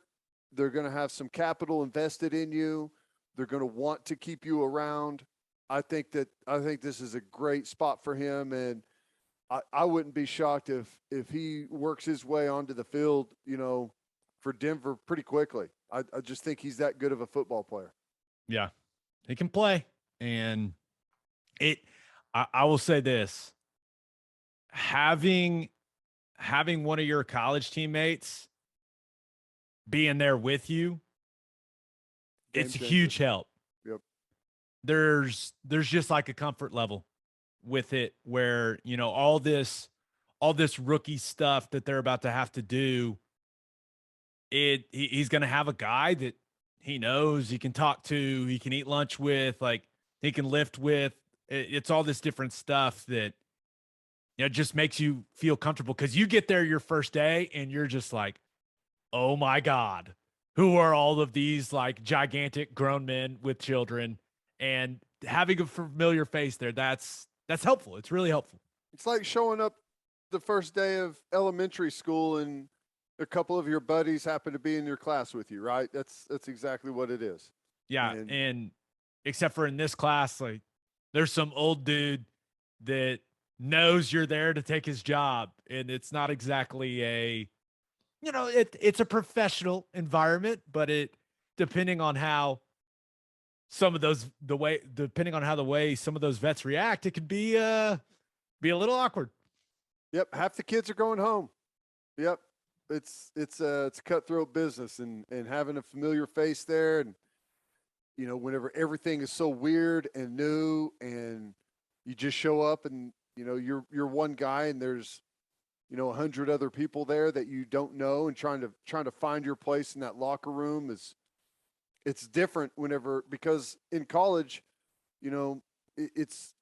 B: they're going to have some capital invested in you. They're going to want to keep you around. I think this is a great spot for him. And I wouldn't be shocked if he works his way onto the field, for Denver pretty quickly. I just think he's that good of a football player.
A: Yeah, he can play. And I will say this, having one of your college teammates being there with you, it's a huge help.
B: Yep.
A: There's just like a comfort level with it where, all this rookie stuff that they're about to have to do, he's going to have a guy that he knows he can talk to, he can eat lunch with, like he can lift with. It's all this different stuff that, just makes you feel comfortable, because you get there your first day and you're just like, oh my God, who are all of these like gigantic grown men with children? And having a familiar face there, that's helpful. It's really helpful.
B: It's like showing up the first day of elementary school and a couple of your buddies happen to be in your class with you, right? That's exactly what it is.
A: Yeah. And except for in this class, like there's some old dude that knows you're there to take his job. And it's not exactly it's a professional environment, but depending on how some of those, depending on how the way some of those vets react, it could be a little awkward.
B: Yep. Half the kids are going home. Yep. It's a cutthroat business, and having a familiar face there, and whenever everything is so weird and new, and you just show up and you're one guy and there's 100 other people there that you don't know, and trying to find your place in that locker room it's different because in college, there's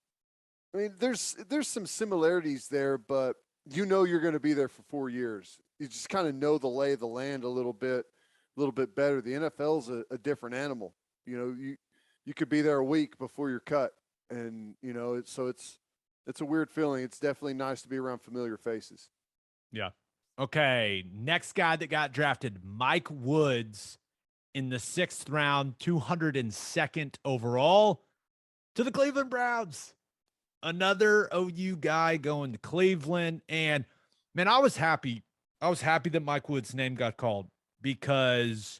B: some similarities there, but you're going to be there for 4 years. You just kind of know the lay of the land a little bit better. The NFL's a different animal. You could be there a week before you're cut, and it's a weird feeling. It's definitely nice to be around familiar faces.
A: Yeah. Okay. Next guy that got drafted, Mike Woods, in the 6th round, 202nd overall, to the Cleveland Browns. Another OU guy going to Cleveland. And man, I was happy that Mike Woods' name got called, because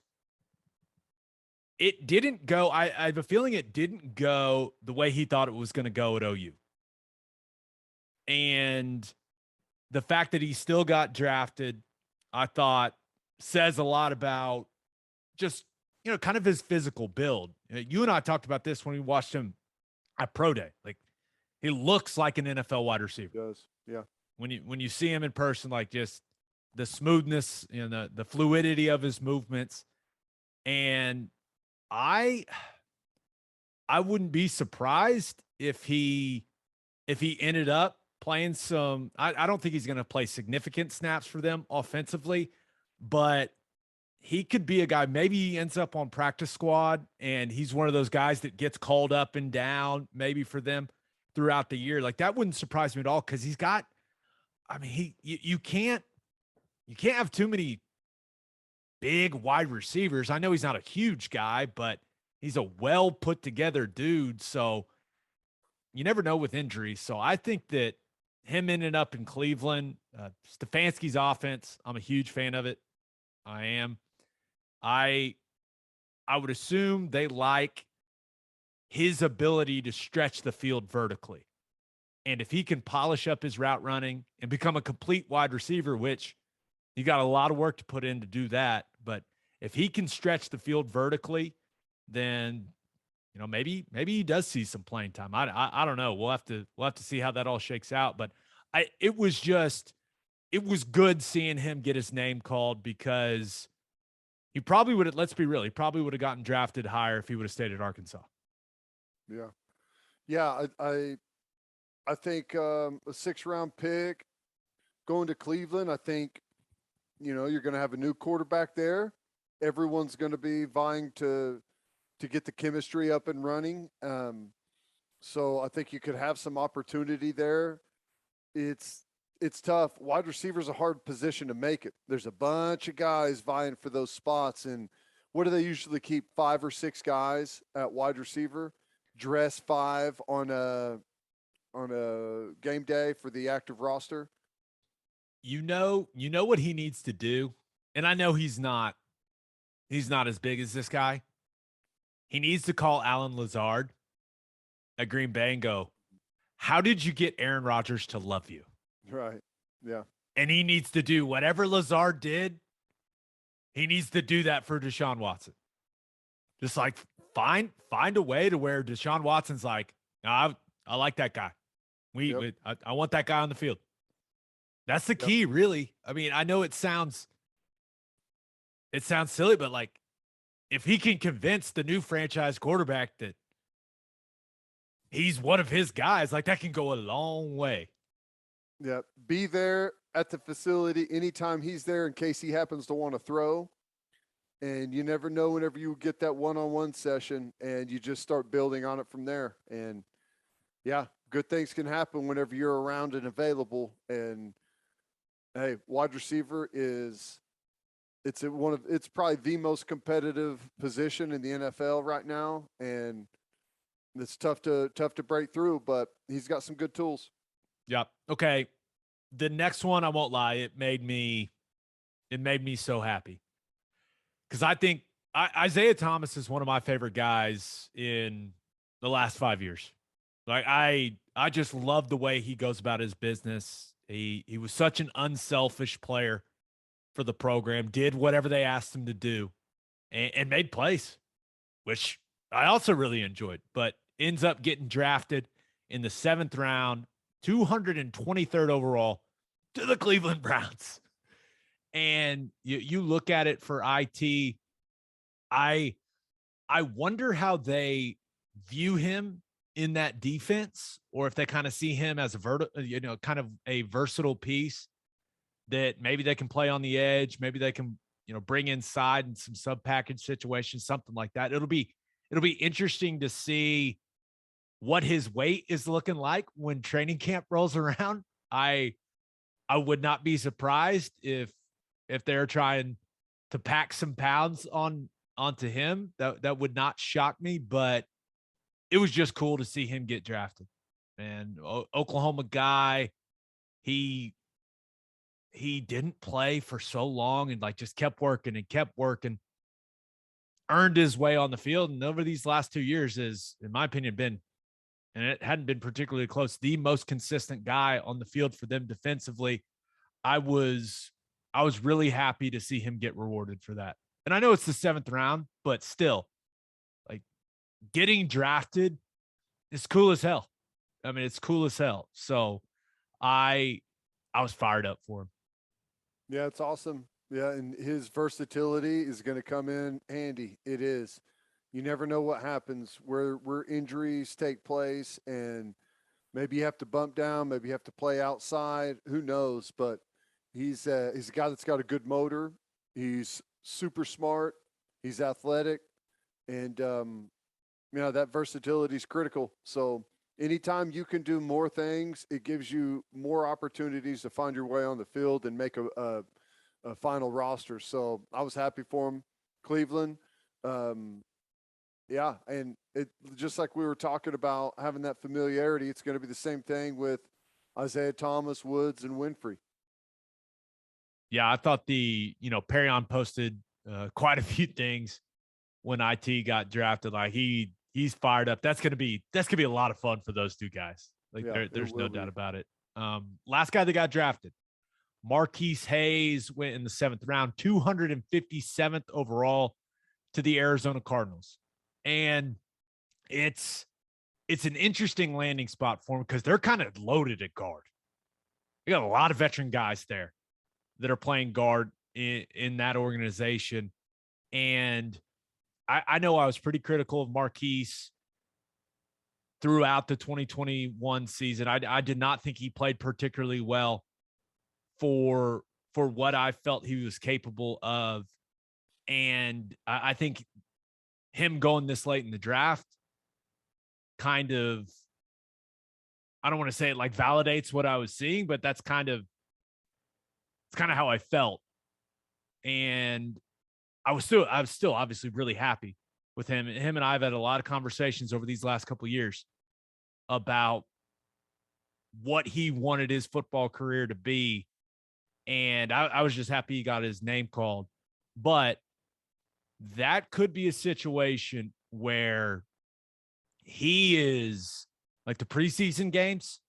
A: it didn't go. I have a feeling it didn't go the way he thought it was going to go at OU. And the fact that he still got drafted, I thought, says a lot about just, kind of his physical build. You and I talked about this when we watched him at Pro Day. Like, he looks like an NFL wide receiver.
B: He does. Yeah.
A: When you see him in person, like just the smoothness and the fluidity of his movements. And I wouldn't be surprised if he ended up playing some. I don't think he's going to play significant snaps for them offensively, but he could be a guy. Maybe he ends up on practice squad, and he's one of those guys that gets called up and down maybe for them. throughout the year. Like that wouldn't surprise me at all because he's got. I mean, you can't have too many big wide receivers. I know he's not a huge guy, but he's a well put together dude. So you never know with injuries. So I think that him ending up in Cleveland, Stefanski's offense, I'm a huge fan of it. I am. I would assume they like his ability to stretch the field vertically. And if he can polish up his route running and become a complete wide receiver, which you got a lot of work to put in to do that, but if he can stretch the field vertically, then maybe he does see some playing time. I don't know. We'll have to see how that all shakes out. But it was good seeing him get his name called because he probably would have. Let's be real. He probably would have gotten drafted higher if he would have stayed at Arkansas.
B: Yeah. I think a 6th-round pick going to Cleveland. I think you're going to have a new quarterback there. Everyone's going to be vying to get the chemistry up and running. So I think you could have some opportunity there. It's tough. Wide receiver is a hard position to make it. There's a bunch of guys vying for those spots. And what do they usually keep? 5 or 6 guys at wide receiver, dress 5 on a game day for the active roster.
A: You know what he needs to do. And I know he's not as big as this guy. He needs to call Alan Lazard at Green Bay and go, how did you get Aaron Rodgers to love you?
B: Right. Yeah.
A: And he needs to do whatever Lazard did. He needs to do that for Deshaun Watson. Just like find a way to where Deshaun Watson's like, no, I like that guy. I want that guy on the field. That's the key, really. I mean, I know it sounds silly, but like if he can convince the new franchise quarterback that he's one of his guys, like that can go a long way.
B: Yeah. Be there at the facility anytime he's there in case he happens to want to throw. And you never know whenever you get that one-on-one session and you just start building on it from there. And yeah, good things can happen whenever you're around and available. And hey, wide receiver it's probably the most competitive position in the NFL right now. And it's tough to break through, but he's got some good tools.
A: Yep. Okay. The next one, I won't lie, it made me so happy. Because I think Isaiah Thomas is one of my favorite guys in the last 5 years. Like I just love the way he goes about his business. He was such an unselfish player for the program, did whatever they asked him to do, and made plays, which I also really enjoyed, but ends up getting drafted in the 7th round, 223rd overall to the Cleveland Browns. And you look at it for IT, I wonder how they view him in that defense, or if they kind of see him as kind of a versatile piece that maybe they can play on the edge, maybe they can, bring inside in some sub package situations, something like that. It'll be interesting to see what his weight is looking like when training camp rolls around. I would not be surprised if they're trying to pack some pounds onto him. That would not shock me, but it was just cool to see him get drafted. And Oklahoma guy, he didn't play for so long and like just kept working, earned his way on the field. And over these last 2 years is, in my opinion, been, and it hadn't been particularly close, the most consistent guy on the field for them defensively. I was really happy to see him get rewarded for that. And I know it's the 7th round, but still, like getting drafted is cool as hell. I mean, it's cool as hell. So I was fired up for him.
B: Yeah, it's awesome. Yeah, and his versatility is going to come in handy. It is. You never know what happens where injuries take place, and maybe you have to bump down, maybe you have to play outside. Who knows? But he's a guy that's got a good motor. He's super smart. He's athletic, and that versatility is critical. So anytime you can do more things, it gives you more opportunities to find your way on the field and make a final roster. So I was happy for him. Cleveland, yeah, and it just like we were talking about having that familiarity, it's going to be the same thing with Isaiah Thomas, Woods, and Winfrey.
A: Yeah, I thought Perrion posted quite a few things when IT got drafted. Like he's fired up. That's gonna be a lot of fun for those two guys. Like
B: Yeah,
A: there's no doubt about it. Last guy that got drafted, Marquis Hayes, went in the 7th round, 257th overall to the Arizona Cardinals. And it's an interesting landing spot for him because they're kind of loaded at guard. They got a lot of veteran guys there that are playing guard in that organization. And I know I was pretty critical of Marquise throughout the 2021 season. I did not think he played particularly well for what I felt he was capable of. And I think him going this late in the draft kind of, I don't want to say it like validates what I was seeing, but it's kind of how I felt. And I was still obviously really happy with him. Him and I have had a lot of conversations over these last couple of years about what he wanted his football career to be. And I was just happy he got his name called. But that could be a situation where he is like the preseason games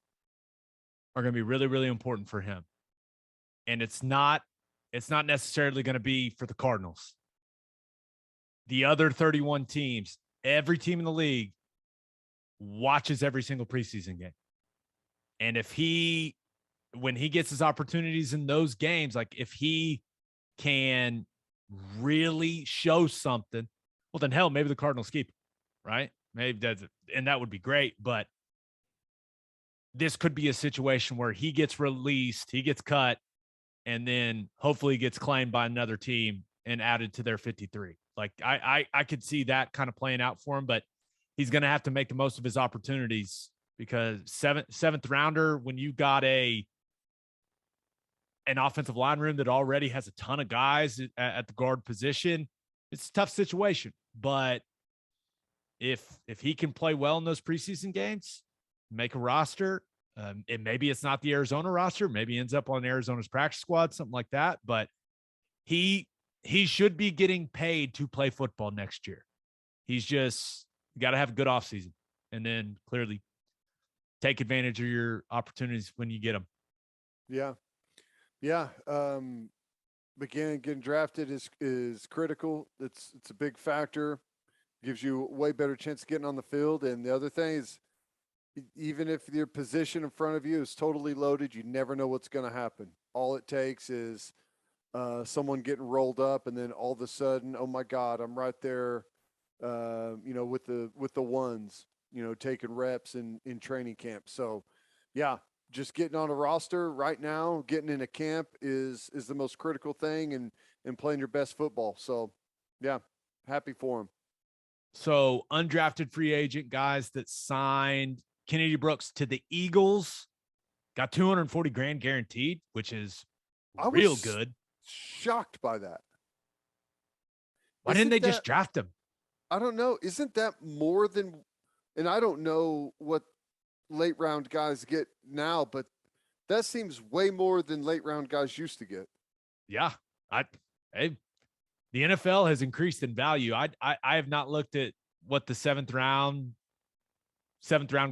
A: are going to be really, really important for him. And it's not necessarily going to be for the Cardinals. The other 31 teams, every team in the league watches every single preseason game. And when he gets his opportunities in those games, like if he can really show something, well, then hell, maybe the Cardinals keep him, right? Maybe that would be great. But this could be a situation where he gets released, he gets cut, and then hopefully gets claimed by another team and added to their 53. Like I could see that kind of playing out for him, but he's going to have to make the most of his opportunities because seventh rounder, when you got an offensive line room that already has a ton of guys at the guard position, it's a tough situation. But if he can play well in those preseason games, make a roster, and maybe it's not the Arizona roster, maybe he ends up on Arizona's practice squad, something like that. But he should be getting paid to play football next year. He's just got to have a good offseason and then clearly take advantage of your opportunities when you get them.
B: Yeah. Yeah. Again, getting drafted is critical. It's a big factor. Gives you a way better chance of getting on the field. And the other thing is, even if your position in front of you is totally loaded, you never know what's going to happen. All it takes is someone getting rolled up, and then all of a sudden, oh my God, I'm right there, with the ones, taking reps in training camp. So, yeah, just getting on a roster right now, getting in a camp is the most critical thing, and playing your best football. So, yeah, happy for him.
A: So undrafted free agent guys that signed Kennedy Brooks to the Eagles got $240,000 guaranteed, which is real good.
B: Shocked by that.
A: Why didn't they just draft him?
B: I don't know. Isn't that more than, and I don't know what late round guys get now, but that seems way more than late round guys used to get.
A: Yeah. The NFL has increased in value. I have not looked at what the seventh round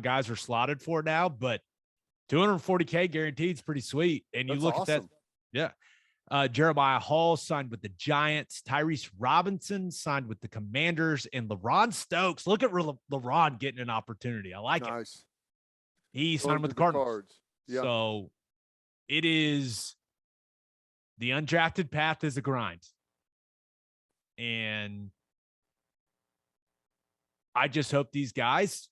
A: guys are slotted for now, but $240,000 guaranteed is pretty sweet. And you look awesome. At that. Yeah. Jeremiah Hall signed with the Giants. Tyrese Robinson signed with the Commanders. And LaRon Stokes. Look at LaRon getting an opportunity. I like it. He signed with the Cardinals. Yeah. So it is the undrafted path is a grind. And I just hope these guys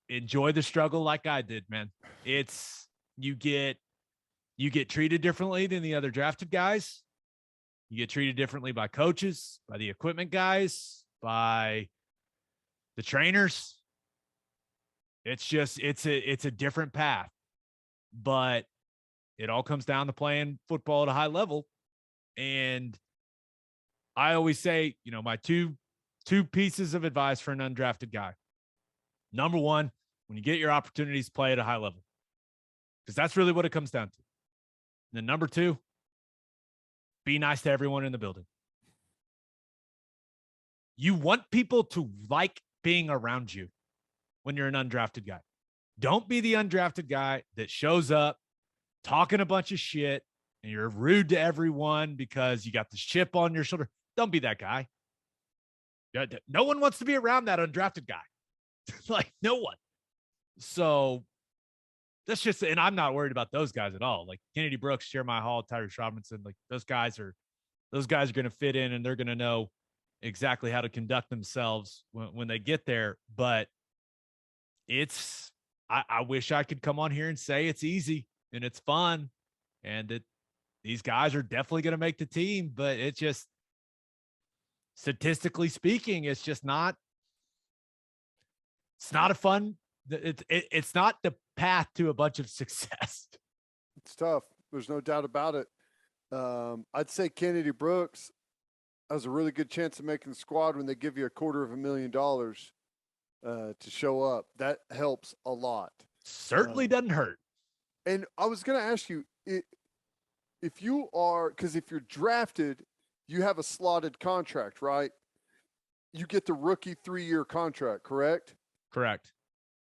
A: enjoy the struggle like I did, man. It's you get treated differently than the other drafted guys. You get treated differently by coaches, by the equipment guys, by the trainers. It's just it's a different path, but it all comes down to playing football at a high level. And I always say, my two pieces of advice for an undrafted guy. Number one, when you get your opportunities, play at a high level, because that's really what it comes down to. And then number two, be nice to everyone in the building. You want people to like being around you when you're an undrafted guy. Don't be the undrafted guy that shows up talking a bunch of shit and you're rude to everyone because you got this chip on your shoulder. Don't be that guy. No one wants to be around that undrafted guy. Like, no one. So that's just, and I'm not worried about those guys at all. Like Kennedy Brooks, Jeremiah Hall, Tyrese Robinson, like those guys are going to fit in and they're going to know exactly how to conduct themselves when they get there. But I wish I could come on here and say it's easy and it's fun and that these guys are definitely going to make the team, but it's just, statistically speaking, it's just not, it's not a fun, it's not the path to a bunch of success.
B: It's tough. There's no doubt about it. I'd say Kennedy Brooks has a really good chance of making the squad when they give you $250,000 to show up. That helps a lot.
A: Certainly doesn't hurt.
B: And I was going to ask you, if you are, because if you're drafted, you have a slotted contract, right? You get the rookie 3-year contract, correct?
A: Correct.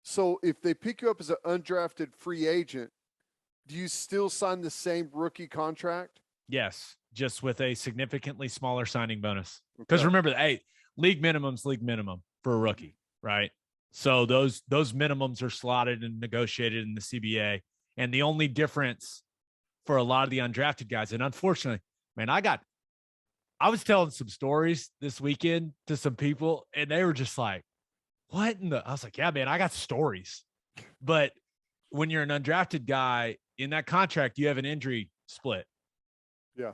B: So if they pick you up as an undrafted free agent, do you still sign the same rookie contract?
A: Yes, just with a significantly smaller signing bonus. Because remember, league minimum's league minimum for a rookie, right? So those minimums are slotted and negotiated in the CBA. And the only difference for a lot of the undrafted guys, and unfortunately, man, I was telling some stories this weekend to some people, and they were just like, what in the, I was like, yeah, man, I got stories. But when you're an undrafted guy in that contract, you have an injury split.
B: Yeah.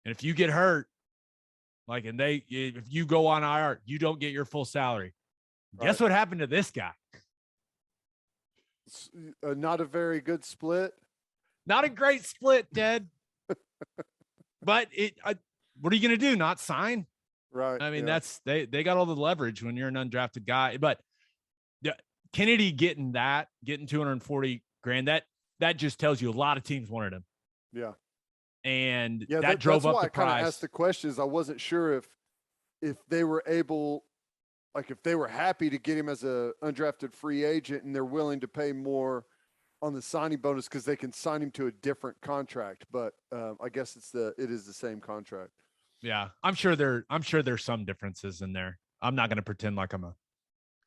A: And if you get hurt, like, and if you go on IR, you don't get your full salary. Right. Guess what happened to this guy?
B: Not a very good split.
A: Not a great split, Ted. But what are you going to do? Not sign?
B: Right.
A: I mean, that's, they got all the leverage when you're an undrafted guy. But Kennedy getting $240,000, that just tells you a lot of teams wanted him.
B: Yeah.
A: And that drove up the price.
B: I kind of asked the questions. I wasn't sure if they were able, like if they were happy to get him as a undrafted free agent and they're willing to pay more on the signing bonus because they can sign him to a different contract. But I guess it is the same contract.
A: Yeah, I'm sure there's some differences in there. I'm not going to pretend like I'm a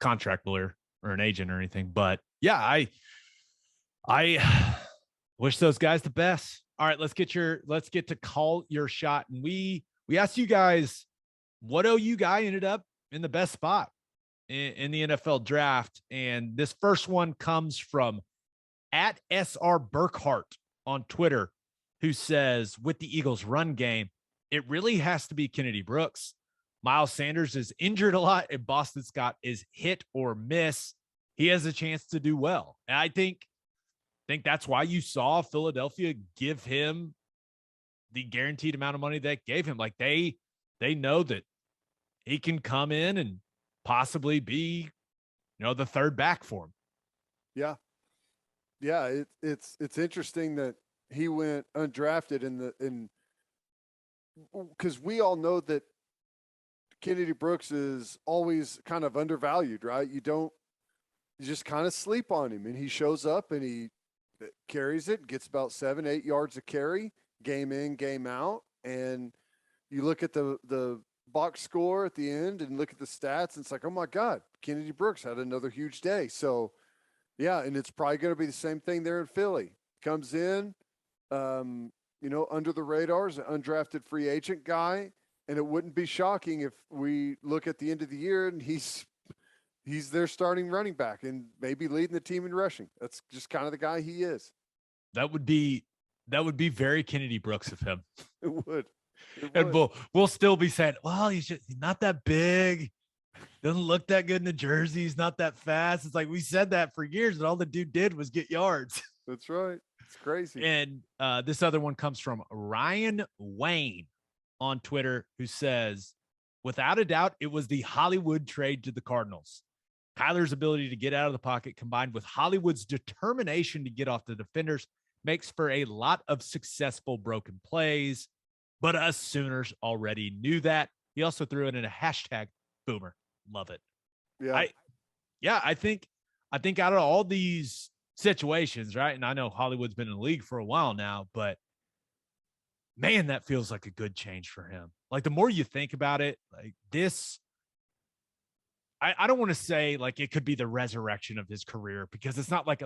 A: contract lawyer or an agent or anything, but yeah, I wish those guys the best. All right, let's get to call your shot. And we asked you guys what OU guy ended up in the best spot in the NFL draft. And this first one comes from @SR Burkhart on Twitter, who says, with the Eagles run game, it really has to be Kennedy Brooks. Miles Sanders is injured a lot, and Boston Scott is hit or miss. He has a chance to do well. And I think that's why you saw Philadelphia give him the guaranteed amount of money that gave him. Like they know that he can come in and possibly be, the third back for him.
B: Yeah. Yeah. It's interesting that he went undrafted because we all know that Kennedy Brooks is always kind of undervalued, right? You just kind of sleep on him, and he shows up and he carries it, gets about 7-8 yards a carry, game in, game out. And you look at the box score at the end and look at the stats, and it's like, oh my God, Kennedy Brooks had another huge day. So yeah, and it's probably going to be the same thing there in Philly. Comes in, under the radar as an undrafted free agent guy. And it wouldn't be shocking if we look at the end of the year and he's their starting running back and maybe leading the team in rushing. That's just kind of the guy he is.
A: That would be very Kennedy Brooks of him.
B: It would.
A: And we'll still be saying, well, he's not that big. Doesn't look that good in the jersey. He's not that fast. It's like we said that for years, and all the dude did was get yards.
B: That's right. It's crazy.
A: And this other one comes from Ryan Wayne on Twitter, who says, without a doubt, it was the Hollywood trade to the Cardinals. Kyler's ability to get out of the pocket combined with Hollywood's determination to get off the defenders makes for a lot of successful broken plays. But us Sooners already knew that. He also threw it in a hashtag boomer. Love it.
B: Yeah.
A: I think out of all these situations, right? And I know Hollywood's been in the league for a while now, but man, that feels like a good change for him. Like the more you think about it, like this, I don't want to say like it could be the resurrection of his career because it's not like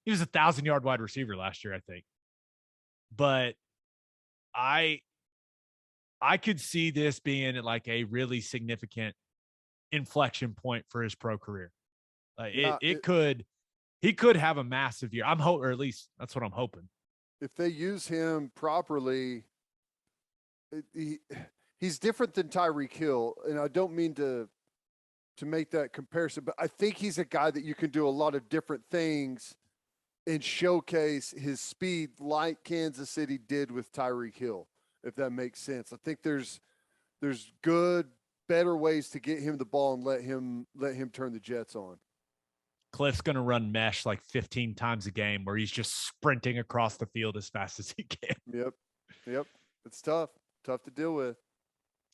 A: he was 1,000-yard wide receiver last year, I think. But I could see this being like a really significant inflection point for his pro career. He could have a massive year. Or at least that's what I'm hoping.
B: If they use him properly, he's different than Tyreek Hill, and I don't mean to make that comparison, but I think he's a guy that you can do a lot of different things and showcase his speed like Kansas City did with Tyreek Hill, if that makes sense. I think there's good, better ways to get him the ball and let him turn the Jets on.
A: Cliff's going to run mesh like 15 times a game where he's just sprinting across the field as fast as he can.
B: Yep. It's tough to deal with.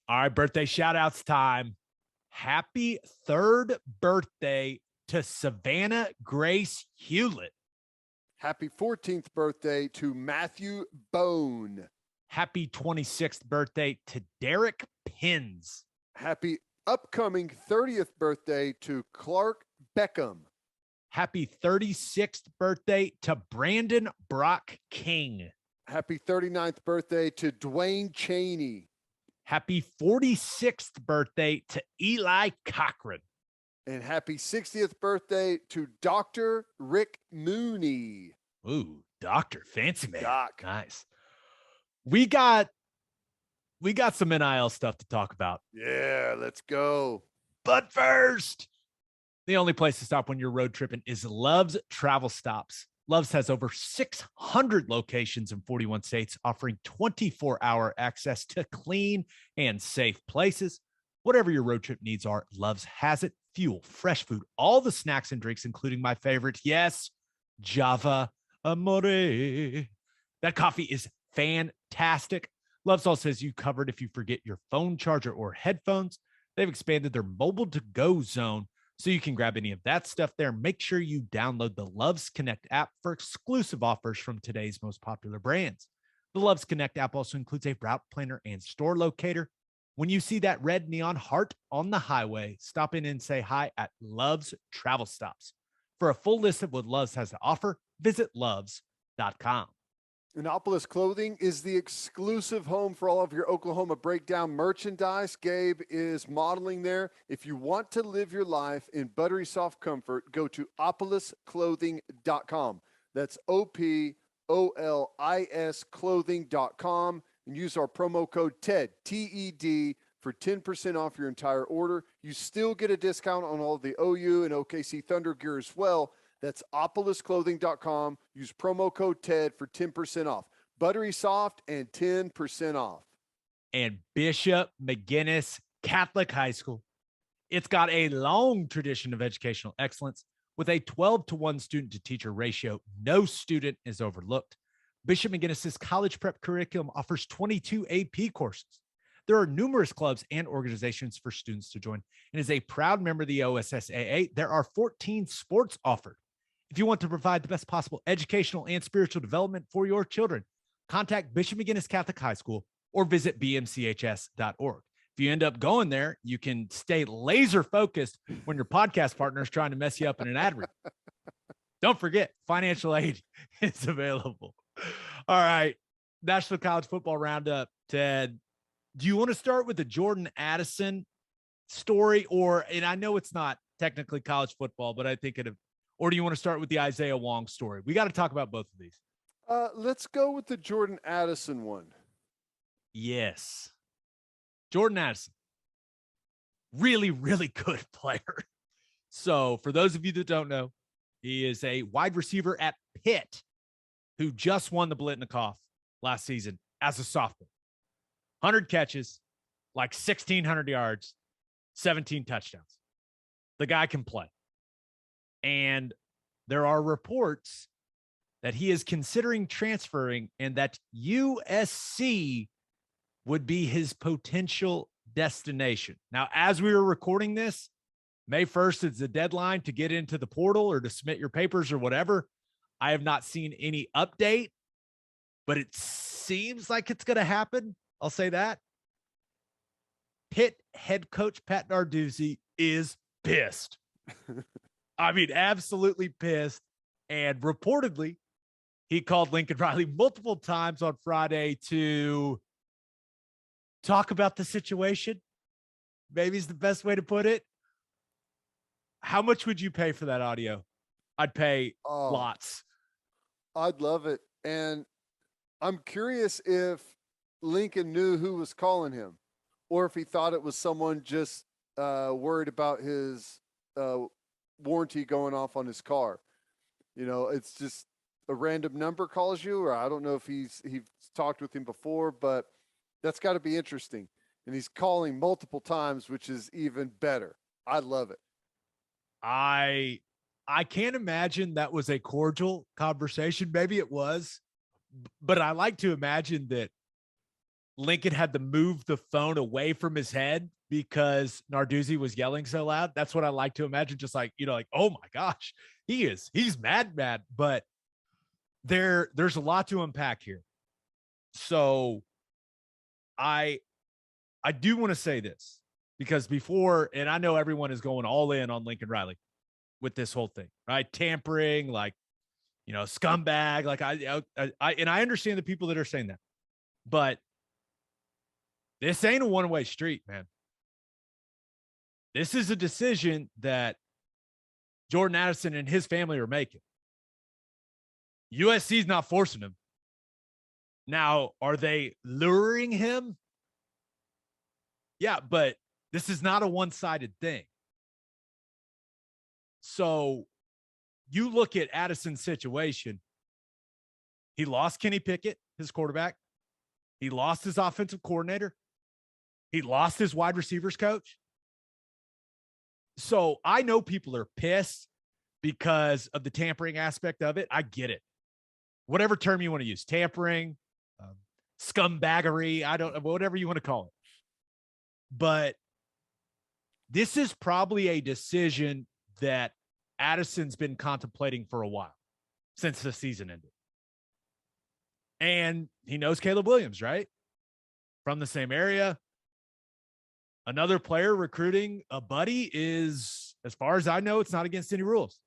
A: All right, birthday shout-outs time. Happy 3rd birthday to Savannah Grace Hewlett.
B: Happy 14th birthday to Matthew Bone.
A: Happy 26th birthday to Derek Pins.
B: Happy upcoming 30th birthday to Clark Beckham.
A: Happy 36th birthday to Brandon Brock King.
B: Happy 39th birthday to Dwayne Chaney.
A: Happy 46th birthday to Eli Cochran.
B: And happy 60th birthday to Dr. Rick Mooney.
A: Ooh, Doctor, fancy man.
B: Doc.
A: Nice. We got some NIL stuff to talk about.
B: Yeah, let's go.
A: But first, the only place to stop when you're road tripping is Love's Travel Stops. Love's has over 600 locations in 41 states, offering 24-hour access to clean and safe places. Whatever your road trip needs are, Love's has it. Fuel, fresh food, all the snacks and drinks, including my favorite, yes, Java Amore. That coffee is fantastic. Love's also has you covered if you forget your phone charger or headphones. They've expanded their mobile to-go zone, so you can grab any of that stuff there. Make sure you download the Loves Connect app for exclusive offers from today's most popular brands. The Loves Connect app also includes a route planner and store locator. When you see that red neon heart on the highway, stop in and say hi at Loves Travel Stops. For a full list of what Loves has to offer, visit loves.com.
B: Annapolis Clothing is the exclusive home for all of your Oklahoma Breakdown merchandise. Gabe is modeling there. If you want to live your life in buttery soft comfort, go to opolisclothing.com. That's OPOLIS clothing.com and use our promo code TED, T-E-D, for 10% off your entire order. You still get a discount on all of the OU and OKC Thunder gear as well. That's opolisclothing.com. Use promo code TED for 10% off. Buttery soft and 10% off.
A: And Bishop McGinnis Catholic High School. It's got a long tradition of educational excellence. With a 12-to-1 student-to-teacher ratio, no student is overlooked. Bishop McGinnis's college prep curriculum offers 22 AP courses. There are numerous clubs and organizations for students to join, and as a proud member of the OSSAA, there are 14 sports offered. If you want to provide the best possible educational and spiritual development for your children, contact Bishop McGinnis Catholic High School or visit bmchs.org. If you end up going there, you can stay laser focused when your podcast partner is trying to mess you up in an ad read. Don't forget, financial aid is available. All right, National College Football Roundup. Ted, do you want to start with the Jordan Addison story, and I know it's not technically college football, but I think or do you want to start with the Isaiah Wong story? We got to talk about both of these.
B: Let's go with the Jordan Addison one.
A: Yes. Jordan Addison. Really, really good player. So for those of you that don't know, he is a wide receiver at Pitt who just won the Blitnikoff last season as a sophomore. 100 catches, like 1,600 yards, 17 touchdowns. The guy can play. And there are reports that he is considering transferring and that USC would be his potential destination. Now, as we were recording this, May 1st is the deadline to get into the portal or to submit your papers or whatever. I have not seen any update, but it seems like it's going to happen. I'll say that. Pitt head coach Pat Narduzzi is pissed. I mean, absolutely pissed. And reportedly, he called Lincoln Riley multiple times on Friday to talk about the situation. Maybe is the best way to put it. How much would you pay for that audio? I'd pay lots.
B: I'd love it. And I'm curious if Lincoln knew who was calling him or if he thought it was someone just worried about his warranty going off on his car. You know, it's just a random number calls you, or I don't know if he's talked with him before, but that's got to be interesting. And he's calling multiple times, which is even better. I love it.
A: I can't imagine that was a cordial conversation. Maybe it was, but I like to imagine that Lincoln had to move the phone away from his head because Narduzzi was yelling so loud. That's what I like to imagine. Just like, you know, like, oh my gosh, he's mad, but there's a lot to unpack here. So I do want to say this because before, and I know everyone is going all in on Lincoln Riley with this whole thing, right? Tampering, like, you know, scumbag. Like I understand the people that are saying that, but this ain't a one-way street, man. This is a decision that Jordan Addison and his family are making. USC's not forcing him. Now, are they luring him? Yeah, but this is not a one-sided thing. So you look at Addison's situation. He lost Kenny Pickett, his quarterback. He lost his offensive coordinator. He lost his wide receivers coach. So I know people are pissed because of the tampering aspect of it. I get it. Whatever term you want to use, tampering, scumbaggery, I don't know, whatever you want to call it. But this is probably a decision that Addison's been contemplating for a while since the season ended. And he knows Caleb Williams, right? From the same area. Another player recruiting a buddy is, as far as I know, it's not against any rules.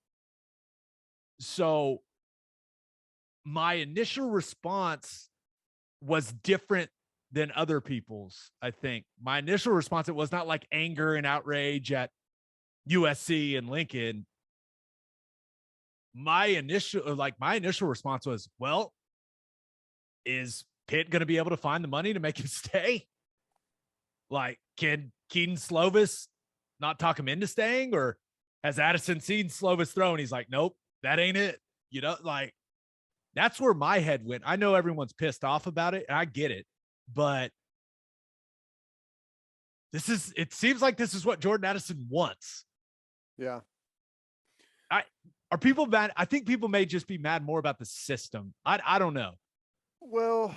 A: So my initial response was different than other people's, I think. My initial response, it was not like anger and outrage at USC and Lincoln. My initial response was, well, is Pitt going to be able to find the money to make him stay? Like, can Keaton Slovis not talk him into staying? Or has Addison seen Slovis throw and he's like, nope, that ain't it? You know, like, that's where my head went. I know everyone's pissed off about it, and I get it. But it seems like this is what Jordan Addison wants.
B: Yeah.
A: Are people mad? I think people may just be mad more about the system. I don't know.
B: Well,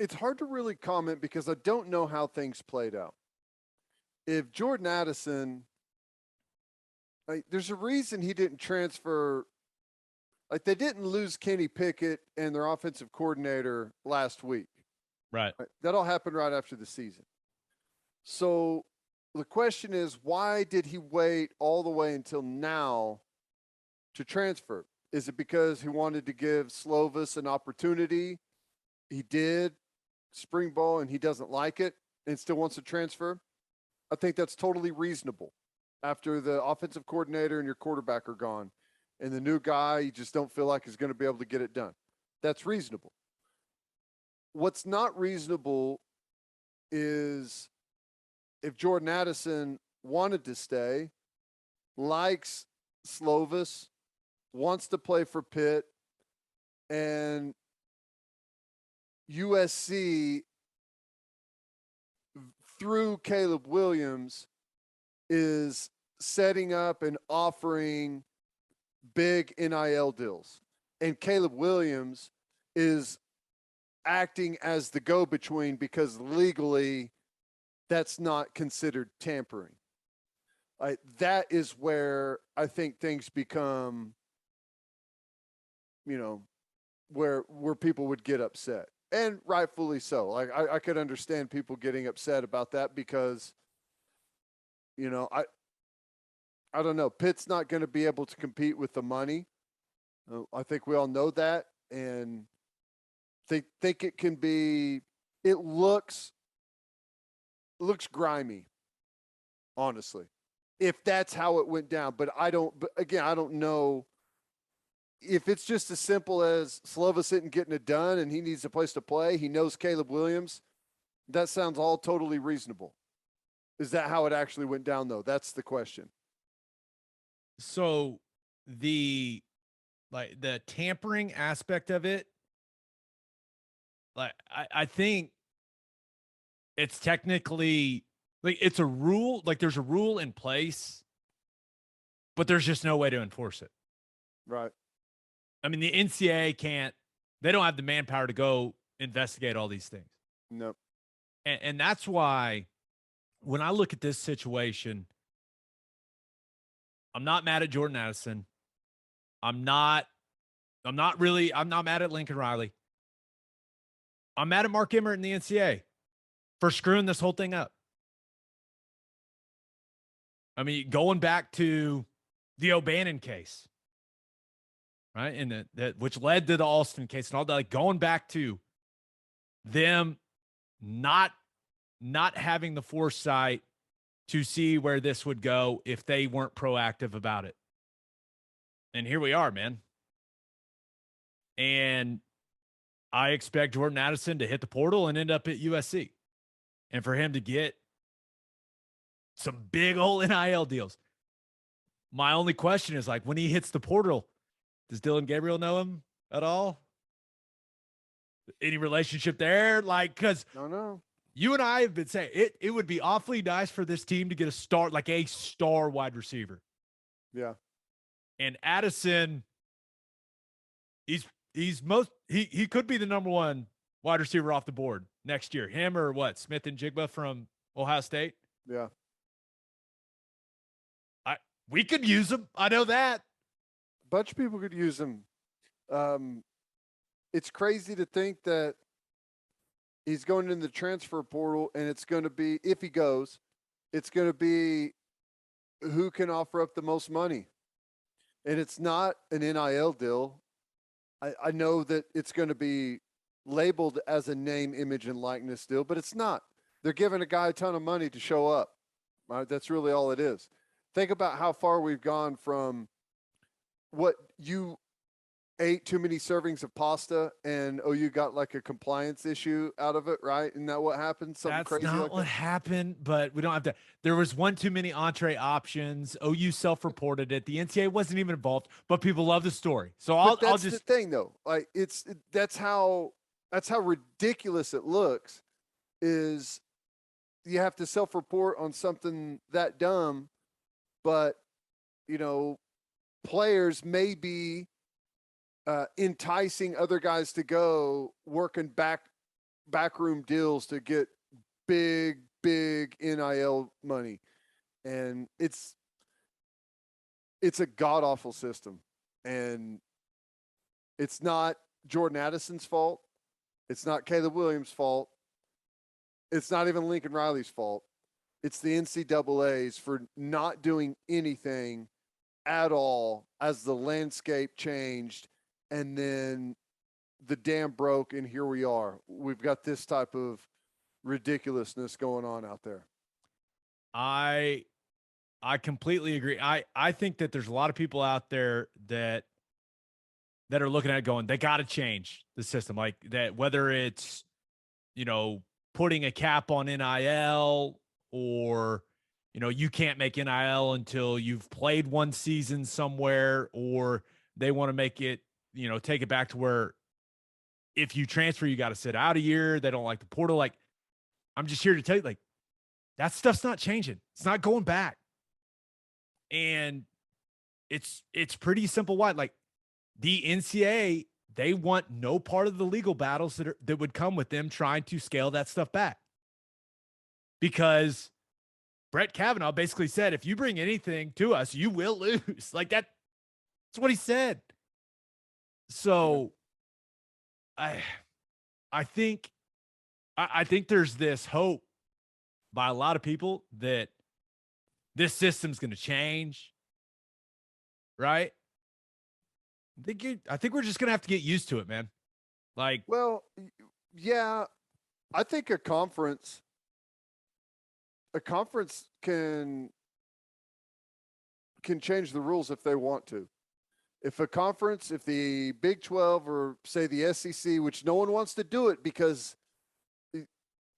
B: it's hard to really comment because I don't know how things played out. If Jordan Addison, there's a reason he didn't transfer. Like, they didn't lose Kenny Pickett and their offensive coordinator last week.
A: Right.
B: That all happened right after the season. So the question is, why did he wait all the way until now to transfer? Is it because he wanted to give Slovis an opportunity? He did spring ball and he doesn't like it and still wants to transfer. I think that's totally reasonable after the offensive coordinator and your quarterback are gone and the new guy you just don't feel like is going to be able to get it done. That's reasonable. What's not reasonable is if Jordan Addison wanted to stay, likes Slovis, wants to play for Pitt, and USC through Caleb Williams is setting up and offering big NIL deals. And Caleb Williams is acting as the go-between because legally that's not considered tampering. That is where I think things become, where people would get upset, and rightfully so. Like I could understand people getting upset about that because, I don't know. Pitt's not going to be able to compete with the money. I think we all know that, and think it can be. It looks grimy, honestly, if that's how it went down. But I don't know if it's just as simple as Slovis isn't getting it done and he needs a place to play. He knows Caleb Williams. That sounds all totally reasonable. Is that how it actually went down, though? That's the question.
A: So the tampering aspect of it, I think it's technically it's a rule. There's a rule in place, but there's just no way to enforce it.
B: Right.
A: I mean, the NCAA they don't have the manpower to go investigate all these things.
B: No.
A: And that's why when I look at this situation, I'm not mad at Jordan Addison. I'm not mad at Lincoln Riley. I'm mad at Mark Emmert and the NCAA for screwing this whole thing up. I mean, going back to the O'Bannon case, right? And that which led to the Alston case and all that, going back to them not having the foresight to see where this would go if they weren't proactive about it. And here we are, man. And I expect Jordan Addison to hit the portal and end up at USC. And for him to get some big old NIL deals. My only question is, when he hits the portal, does Dylan Gabriel know him at all? Any relationship there? Because
B: no.
A: You and I have been saying it would be awfully nice for this team to get a star wide receiver.
B: Yeah. And
A: Addison, he could be the number one wide receiver off the board next year. Him or what? Smith and Jigba from Ohio State?
B: Yeah.
A: We could use him. I know that.
B: A bunch of people could use him. It's crazy to think that he's going in the transfer portal, and it's going to be, if he goes, it's going to be who can offer up the most money. And it's not an NIL deal. I know that it's going to be labeled as a name, image, and likeness deal, but it's not. They're giving a guy a ton of money to show up. Right? That's really all it is. Think about how far we've gone from what you ate too many servings of pasta and you got a compliance issue out of it, right? Isn't that what happened? Something
A: That's
B: crazy
A: not
B: like
A: what happened, but we don't have to. There was one too many entree options. OU self-reported it. The NCAA wasn't even involved, but people love the story. So I'll just
B: the thing though. That's how ridiculous it looks. Is you have to self-report on something that dumb, but players may be enticing other guys to go working backroom deals to get big NIL money, and it's a god awful system, and it's not Jordan Addison's fault. It's not Caleb Williams' fault. It's not even Lincoln Riley's fault. It's the NCAA's for not doing anything at all as the landscape changed, and then the dam broke, and here we are. We've got this type of ridiculousness going on out there.
A: I completely agree. I think that there's a lot of people out there that are looking at it going, they got to change the system. Like that, whether it's, putting a cap on NIL or, you can't make NIL until you've played one season somewhere, or they want to make it, take it back to where if you transfer, you got to sit out a year. They don't like the portal. Like, I'm just here to tell you, like, that stuff's not changing. It's not going back. And it's pretty simple why. Like, the NCAA, they want no part of the legal battles that would come with them trying to scale that stuff back. Because Brett Kavanaugh basically said, if you bring anything to us, you will lose. Like, that's what he said. So I think there's this hope by a lot of people that this system's going to change. Right? I think we're just going to have to get used to it, man. Like,
B: well, yeah, I think a conference can change the rules if they want to. If the Big 12 or say the SEC, which no one wants to do it because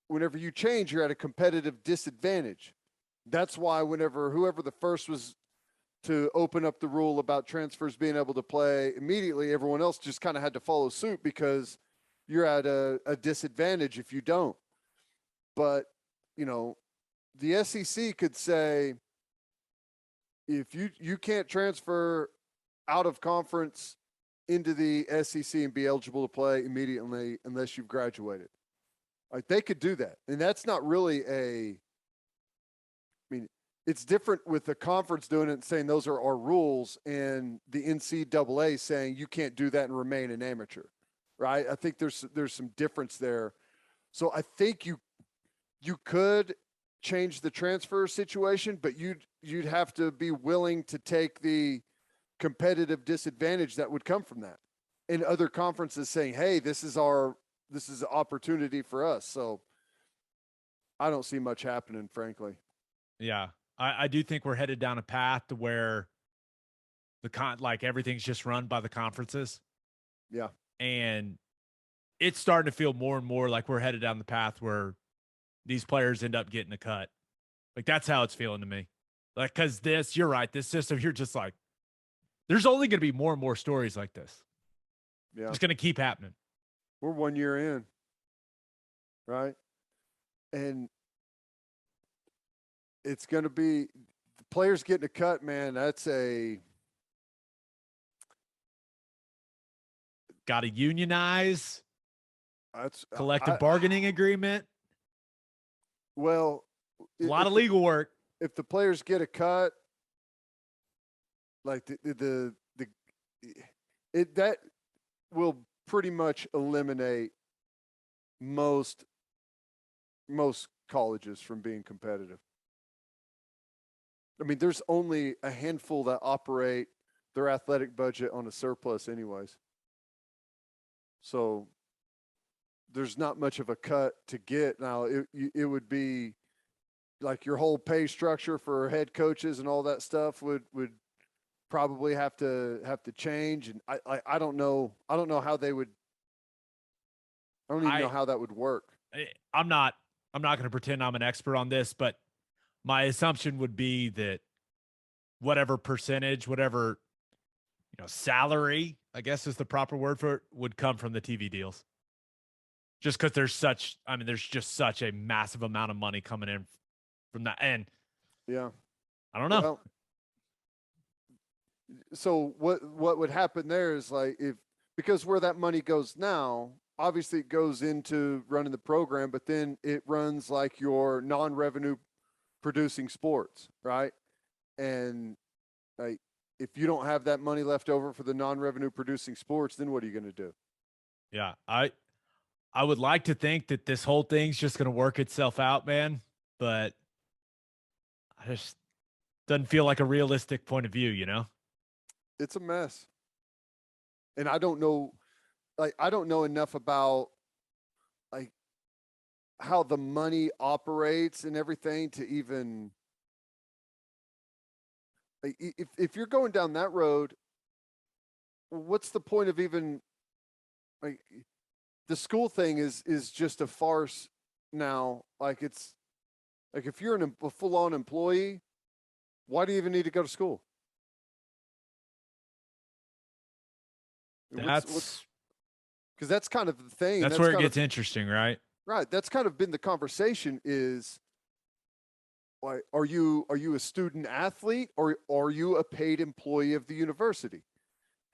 B: whenever you change, you're at a competitive disadvantage. That's why whoever the first was to open up the rule about transfers being able to play immediately, everyone else just kind of had to follow suit because you're at a disadvantage if you don't. But, the SEC could say, if you can't transfer out of conference into the SEC and be eligible to play immediately unless you've graduated. Like, they could do that. And that's not really it's different with the conference doing it and saying those are our rules and the NCAA saying you can't do that and remain an amateur, right? I think there's some difference there. So I think you could change the transfer situation, but you'd have to be willing to take the competitive disadvantage that would come from that. And other conferences saying, hey, this is an opportunity for us. So I don't see much happening, frankly.
A: Yeah. I do think we're headed down a path to where everything's just run by the conferences.
B: Yeah.
A: And it's starting to feel more and more like we're headed down the path where these players end up getting a cut. Like, that's how it's feeling to me. Like, cause you're right. This system, you're just like, there's only going to be more and more stories like this.
B: Yeah.
A: It's going to keep happening.
B: We're 1 year in. Right. And it's going to be the players getting a cut, man. That's
A: got to unionize.
B: That's
A: collective bargaining agreement.
B: Well,
A: a lot of legal work.
B: If the players get a cut, like that will pretty much eliminate most colleges from being competitive. I mean, there's only a handful that operate their athletic budget on a surplus anyways. So there's not much of a cut to get. Now, it would be like your whole pay structure for head coaches and all that stuff would probably have to change. And I don't know how they would. I don't even know how that would work.
A: I'm not going to pretend I'm an expert on this, but my assumption would be that whatever percentage, whatever, salary, I guess is the proper word for it, would come from the TV deals. Just because there's just such a massive amount of money coming in from that. And
B: yeah,
A: I don't know.
B: Well, so what would happen there is because where that money goes now, obviously it goes into running the program, but then it runs like your non-revenue producing sports, right? And if you don't have that money left over for the non-revenue producing sports, then what are you going to do?
A: Yeah, I would like to think that this whole thing's just going to work itself out, man, but I just doesn't feel like a realistic point of view,
B: It's a mess. And I don't know enough about how the money operates and everything to even if you're going down that road, what's the point of even the school thing is just a farce now. Like Like if you're a full-on employee, why do you even need to go to school? What's because that's kind of the thing.
A: That's where it gets interesting, right?
B: Right. That's kind of been the conversation is like, are you a student athlete or are you a paid employee of the university?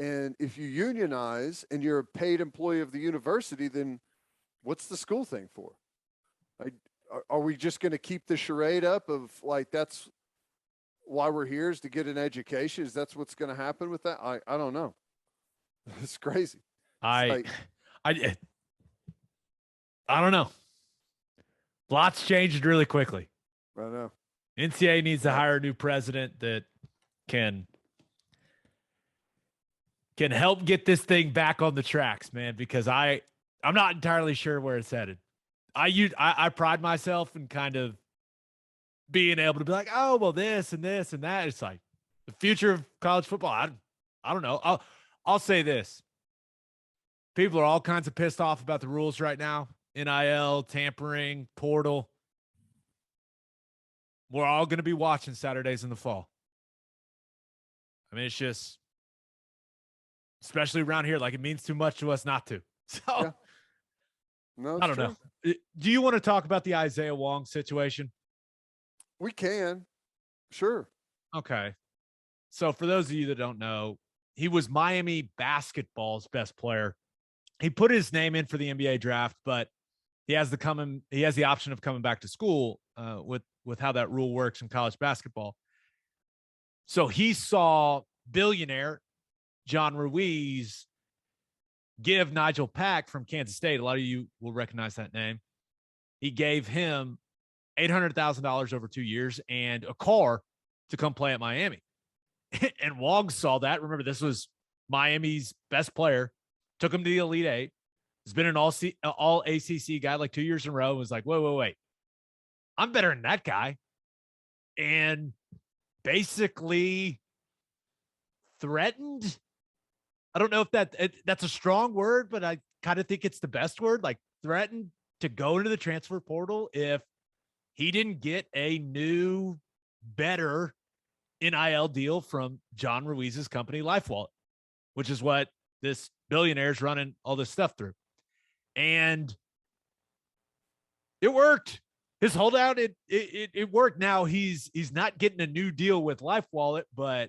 B: And if you unionize and you're a paid employee of the university, then what's the school thing for? Like, are we just going to keep the charade up of like, that's why we're here is to get an education? Is that's what's going to happen with that? I don't know. It's crazy.
A: I don't know. Lots changed really quickly.
B: I know.
A: NCAA needs to hire a new president that can help get this thing back on the tracks, man, because I'm not entirely sure where it's headed. I pride myself in kind of being able to be like, oh, well, this and this and that. It's like the future of college football. I don't know. I'll say this. People are all kinds of pissed off about the rules right now. NIL, tampering, portal. We're all going to be watching Saturdays in the fall. I mean, it's just, especially around here, like it means too much to us not to. So, yeah.
B: No,
A: I don't know. Do you want to talk about the Isaiah Wong situation?
B: We can. Sure.
A: Okay. So for those of you that don't know, he was Miami basketball's best player. He put his name in for the NBA draft, but he has the option of coming back to school with how that rule works in college basketball. So he saw billionaire John Ruiz give Nigel Pack from Kansas State. A lot of you will recognize that name. He gave him $800,000 over 2 years and a car to come play at Miami. And Wong saw that. Remember, this was Miami's best player. Took him to the Elite Eight. He's been an all ACC guy like 2 years in a row. Was like, wait. I'm better than that guy. And basically threatened. I don't know if that's a strong word, but I kind of think it's the best word. Like threatened to go into the transfer portal if he didn't get a new, better NIL deal from John Ruiz's company, LifeWallet, which is what this billionaire's running all this stuff through. And it worked. His holdout, it worked. Now he's not getting a new deal with LifeWallet, but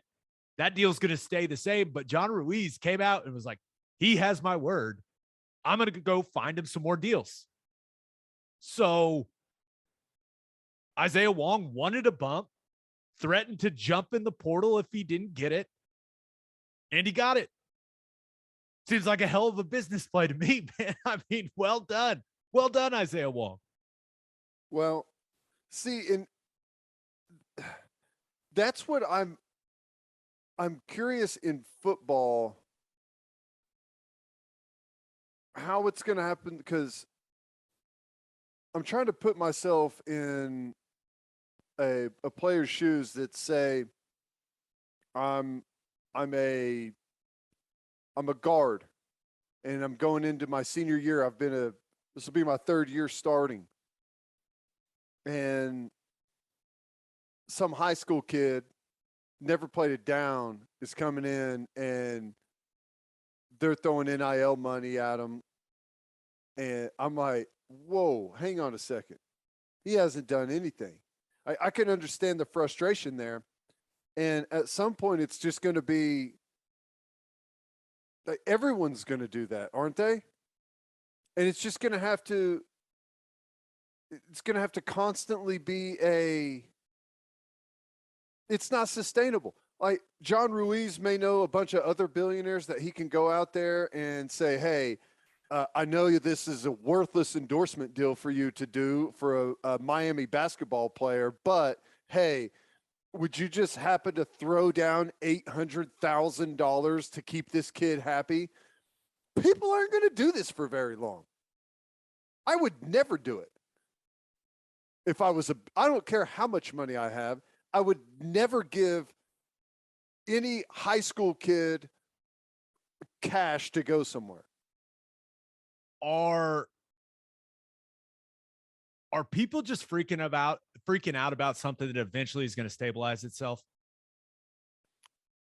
A: that deal's going to stay the same. But John Ruiz came out and was like, he has my word. I'm going to go find him some more deals. So Isaiah Wong wanted a bump, threatened to jump in the portal if he didn't get it, and he got it. Seems like a hell of a business play to me, man. I mean, well done. Well done, Isaiah Wong.
B: Well, see, that's what I'm curious in football how it's going to happen, because I'm trying to put myself in a player's shoes that say I'm a guard and I'm going into my senior year. This will be my third year starting. And some high school kid never played it down is coming in and they're throwing NIL money at him. And I'm like, whoa, hang on a second. He hasn't done anything. I can understand the frustration there. And at some point, it's just going to be like everyone's going to do that, aren't they? And it's just going to have to constantly be it's not sustainable. Like John Ruiz may know a bunch of other billionaires that he can go out there and say, hey, I know this is a worthless endorsement deal for you to do for a Miami basketball player, but hey, would you just happen to throw down $800,000 to keep this kid happy? People aren't going to do this for very long. I would never do it. If I don't care how much money I have, I would never give any high school kid cash to go somewhere.
A: are people just freaking out about something that eventually is going to stabilize itself?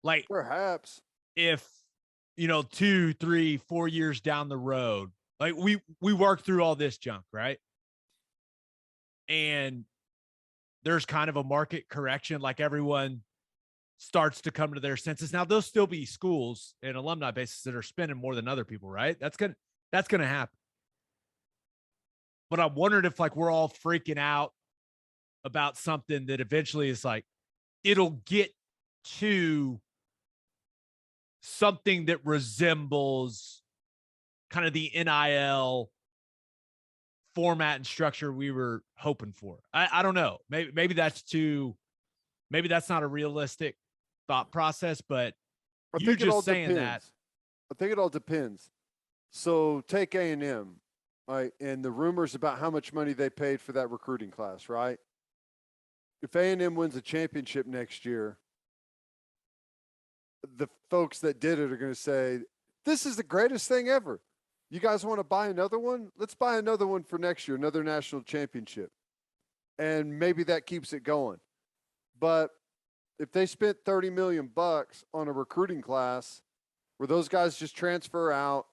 A: Like,
B: Perhaps.
A: if 2, 3, 4 years down the road, like we work through all this junk, right? And there's kind of a market correction, like everyone starts to come to their senses. Now, there'll still be schools and alumni bases that are spending more than other people, right? That's gonna happen. But I wondered if like we're all freaking out about something that eventually is like it'll get to something that resembles kind of the NIL format and structure we were hoping for. I don't know. Maybe that's not a realistic thought process, but
B: I
A: you
B: think it all
A: just saying that.
B: depends. I think it all depends. So take A&M, right? And the rumors about how much money they paid for that recruiting class, right? If A&M wins a championship next year, the folks that did it are going to say, this is the greatest thing ever. You guys want to buy another one? Let's buy another one for next year, another national championship. And maybe that keeps it going. But if they spent $30 million on a recruiting class where those guys just transfer out,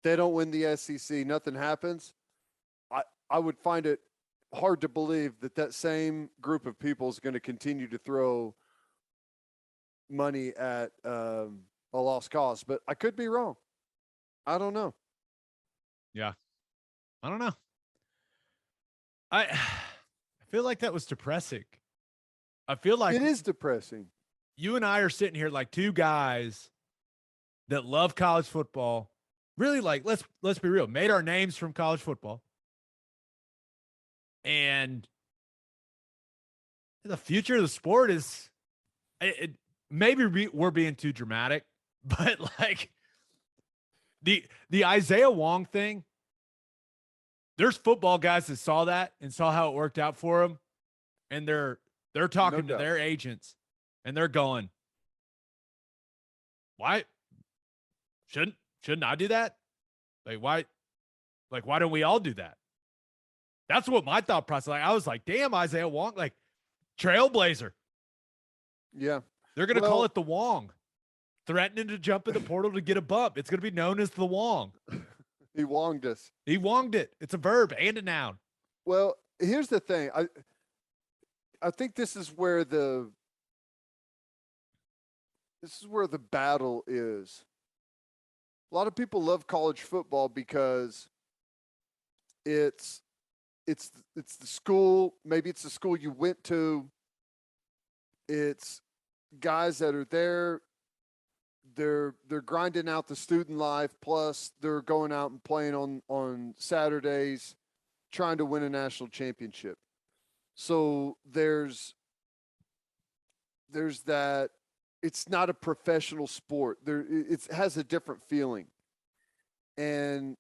B: they don't win the SEC, nothing happens, I would find it hard to believe that same group of people is going to continue to throw money at a lost cause. But I could be wrong. I don't know.
A: Yeah. I don't know. I feel like that was depressing. I feel like
B: it is depressing.
A: You and I are sitting here like two guys that love college football. Really, like, let's be real, made our names from college football. And the future of the sport is maybe we're being too dramatic, but like the Isaiah Wong thing, there's football guys that saw that and saw how it worked out for them, and they're talking to their agents, and they're going, why shouldn't I do that? Why don't we all do that? That's what my thought process. Like, I was like, damn, Isaiah Wong, like trailblazer.
B: Yeah.
A: They're going to call it the Wong, threatening to jump in the portal to get a bump. It's going to be known as the Wong.
B: He wonged us.
A: He wonged it. It's a verb and a noun.
B: Well, here's the thing. I think this is where the battle is. A lot of people love college football because it's the school. Maybe it's the school you went to. It's guys that are there. They're grinding out the student life. Plus, they're going out and playing on Saturdays, trying to win a national championship. So there's that. It's not a professional sport. It has a different feeling, and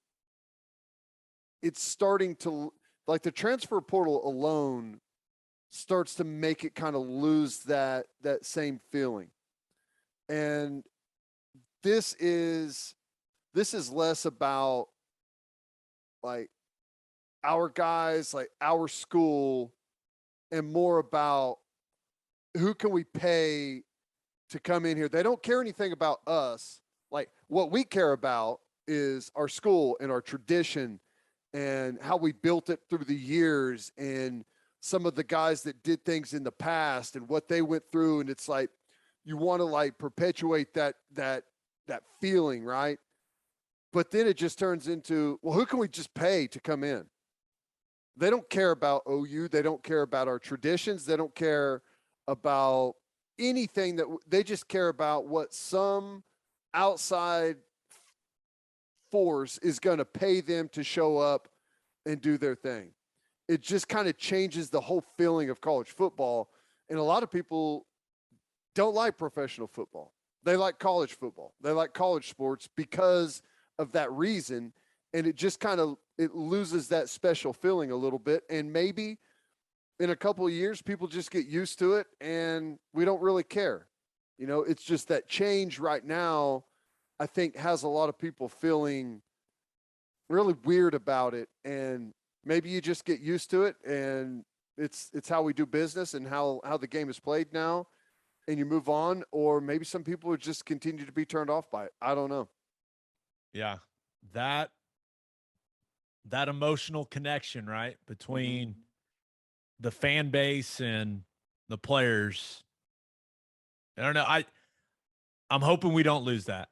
B: it's starting to, like, the transfer portal alone starts to make it kind of lose that same feeling. And this is less about like our guys, like our school, and more about who can we pay to come in here. They don't care anything about us. Like, what we care about is our school and our tradition and how we built it through the years, and some of the guys that did things in the past and what they went through. And it's like, you want to like perpetuate that feeling, right? But then it just turns into, well, who can we just pay to come in? They don't care about OU. They don't care about our traditions. They don't care about anything. They just care about what some outside force is going to pay them to show up and do their thing. It just kind of changes the whole feeling of college football. And a lot of people don't like professional football. They like college football. They like college sports because of that reason. And it just kind of, it loses that special feeling a little bit. And maybe in a couple of years, people just get used to it and we don't really care. It's just that change right now, I think, has a lot of people feeling really weird about it. And maybe you just get used to it, and it's how we do business and how the game is played now, and you move on. Or maybe some people would just continue to be turned off by it. I don't know.
A: Yeah, that emotional connection, right, between the fan base and the players. I don't know. I'm hoping we don't lose that,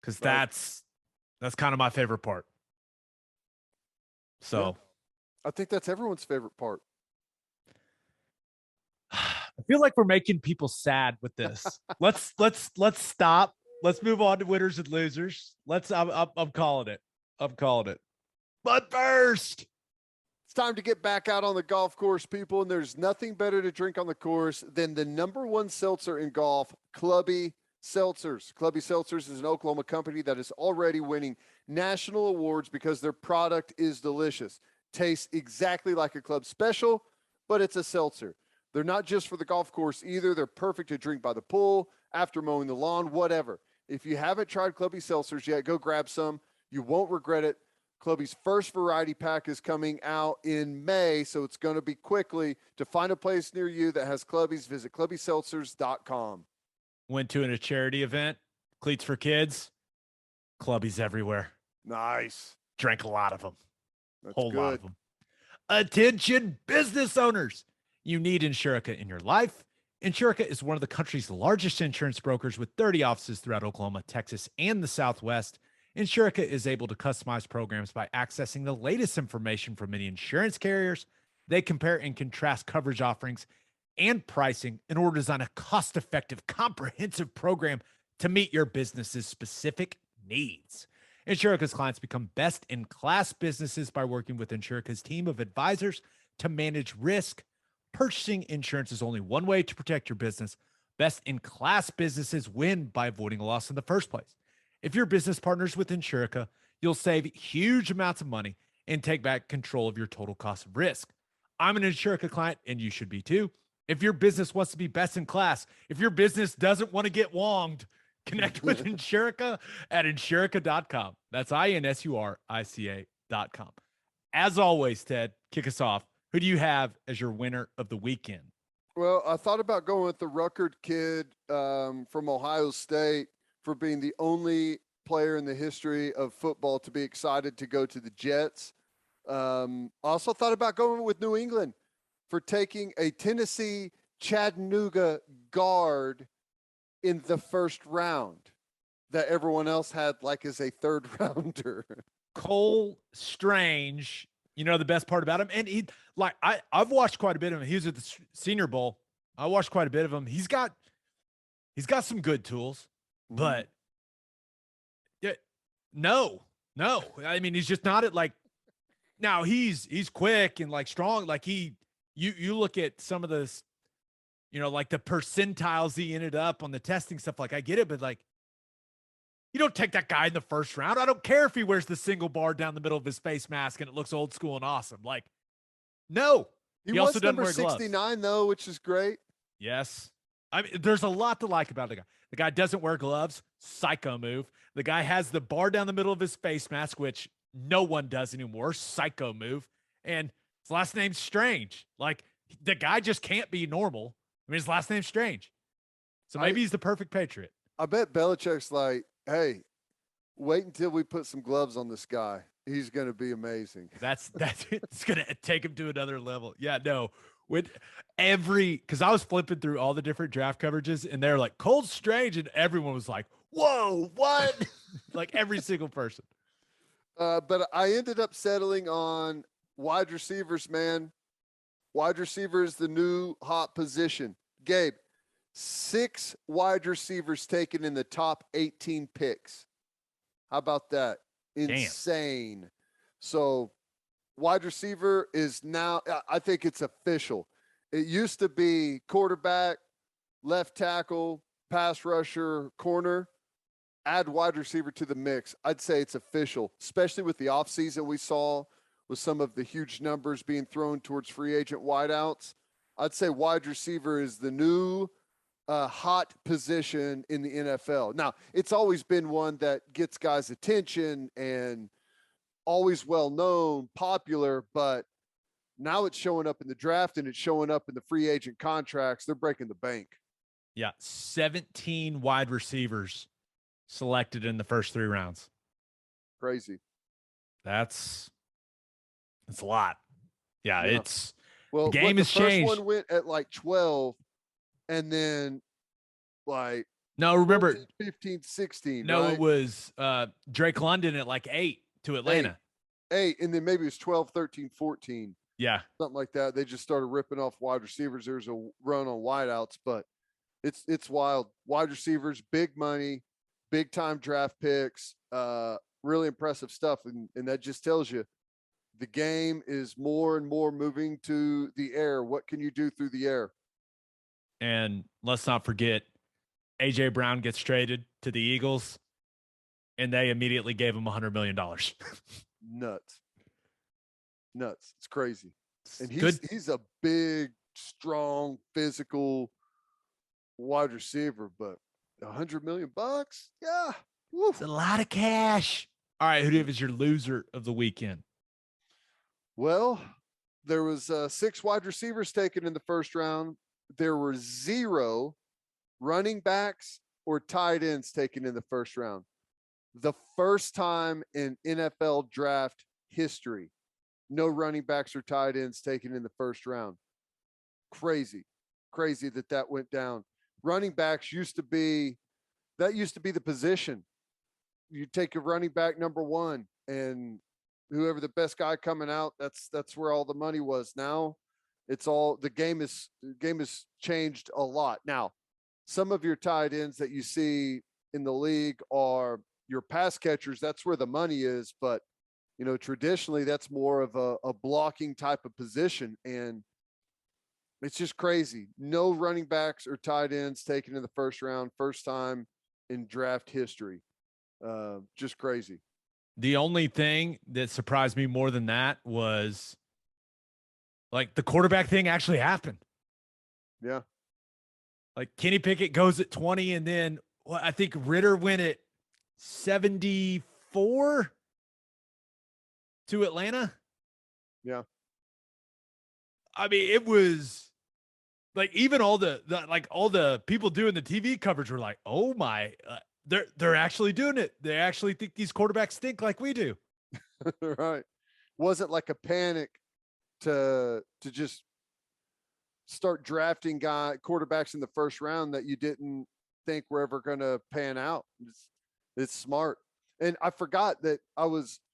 A: because that's kind of my favorite part. So
B: yeah. I think that's everyone's favorite part.
A: I feel like we're making people sad with this. let's stop. Let's move on to winners and losers. I'm calling it. I'm calling it. But first,
B: it's time to get back out on the golf course, people. And there's nothing better to drink on the course than the #1 seltzer in golf, Clubby Seltzers. Clubby Seltzers is an Oklahoma company that is already winning national awards because their product is delicious. Tastes exactly like a club special, but it's a seltzer. They're not just for the golf course either. They're perfect to drink by the pool, after mowing the lawn, whatever. If you haven't tried Clubby Seltzers yet, go grab some. You won't regret it. Clubby's first variety pack is coming out in May, so it's going to be quickly. To find a place near you that has Clubby's, visit clubbyseltzers.com.
A: Went to a charity event, Cleats for Kids, Clubby's everywhere.
B: Nice.
A: Drank a lot of them.
B: That's
A: Whole
B: good.
A: lot of them. Attention business owners. You need Insurica in your life. Insurica is one of the country's largest insurance brokers with 30 offices throughout Oklahoma, Texas, and the Southwest. Insurica is able to customize programs by accessing the latest information from many insurance carriers. They compare and contrast coverage offerings and pricing in order to design a cost-effective, comprehensive program to meet your business's specific needs. Insurica's clients become best-in-class businesses by working with Insurica's team of advisors to manage risk. Purchasing insurance is only one way to protect your business. Best-in-class businesses win by avoiding a loss in the first place. If your business partners with Insurica, you'll save huge amounts of money and take back control of your total cost of risk. I'm an Insurica client, and you should be too. If your business wants to be best in class, if your business doesn't want to get wonged, connect with Insurica at Insurica.com. That's INSURICA.com. As always, Ted, kick us off. Who do you have as your winner of the weekend?
B: Well, I thought about going with the Ruckert kid from Ohio State for being the only player in the history of football to be excited to go to the Jets. Also thought about going with New England for taking a Tennessee Chattanooga guard in the first round that everyone else had like as a third rounder.
A: Cole Strange, you know the best part about him, and I've watched quite a bit of him. He was at the Senior Bowl. I watched quite a bit of him. He's got some good tools, but no. I mean, he's just not at like. Now he's quick and like strong. Like you look at some of the, like the percentiles he ended up on the testing stuff. Like I get it, but like you don't take that guy in the first round. I don't care if he wears the single bar down the middle of his face mask and it looks old school and awesome. Like, no.
B: He also doesn't wear gloves. 69 though, which is great.
A: Yes. I mean, there's a lot to like about the guy. The guy doesn't wear gloves. Psycho move. The guy has the bar down the middle of his face mask, which no one does anymore. Psycho move. And his last name's Strange. Like, the guy just can't be normal. I mean, his last name's Strange. So maybe he's the perfect Patriot.
B: I bet Belichick's like, hey, wait until we put some gloves on this guy. He's going to be amazing.
A: That's it's going to take him to another level. Yeah, no. Because I was flipping through all the different draft coverages, and they're like, Cole Strange, and everyone was like, whoa, what? Like every single person.
B: But I ended up settling on wide receivers, man. Wide receiver is the new hot position. Gabe, 6 wide receivers taken in the top 18 picks. How about that? Insane. Damn. So wide receiver is now, I think it's official. It used to be quarterback, left tackle, pass rusher, corner. Add wide receiver to the mix. I'd say it's official, especially with the offseason we saw with some of the huge numbers being thrown towards free agent wideouts. I'd say wide receiver is the new hot position in the NFL. Now, it's always been one that gets guys' attention and always well known, popular, but now it's showing up in the draft and it's showing up in the free agent contracts. They're breaking the bank.
A: Yeah, 17 wide receivers selected in the first 3 rounds.
B: Crazy.
A: It's a lot. Yeah, it's the game has changed.
B: First one went at like 12, and then like
A: no, remember
B: 14, 15, 16.
A: No,
B: right?
A: It was Drake London at like 8 to Atlanta.
B: 8, and then maybe it was 12, 13, 14.
A: Yeah,
B: something like that. They just started ripping off wide receivers. There's a run on wideouts, but it's wild. Wide receivers, big money, big time draft picks, really impressive stuff. And that just tells you the game is more and more moving to the air. What can you do through the air?
A: And let's not forget, AJ Brown gets traded to the Eagles, and they immediately gave him $100 million.
B: Nuts. It's crazy. And
A: Good.
B: he's a big, strong, physical wide receiver, but $100 million? Yeah. Woo.
A: It's a lot of cash. All right, who do you have as your loser of the weekend?
B: Well, there was 6 wide receivers taken in the first round. There were 0 running backs or tight ends taken in the first round. The first time in NFL draft history, no running backs or tight ends taken in the first round. Crazy that went down. Running backs used to be the position. You take a running back number 1, and whoever the best guy coming out, that's where all the money was. Now it's all the game is changed a lot. Now, some of your tight ends that you see in the league are your pass catchers. That's where the money is, but traditionally that's more of a blocking type of position, and it's just crazy. No running backs or tight ends taken in the first round, first time in draft history. Just crazy.
A: The only thing that surprised me more than that was like the quarterback thing actually happened.
B: Yeah.
A: Like Kenny Pickett goes at 20, and then I think Ritter went at 74 to Atlanta.
B: Yeah.
A: I mean, it was like even all the people doing the TV coverage were like, "Oh my, they're actually doing it. They actually think these quarterbacks think like we do."
B: Right. Wasn't like a panic to just start drafting quarterbacks in the first round that you didn't think were ever going to pan out. It's smart. And I forgot that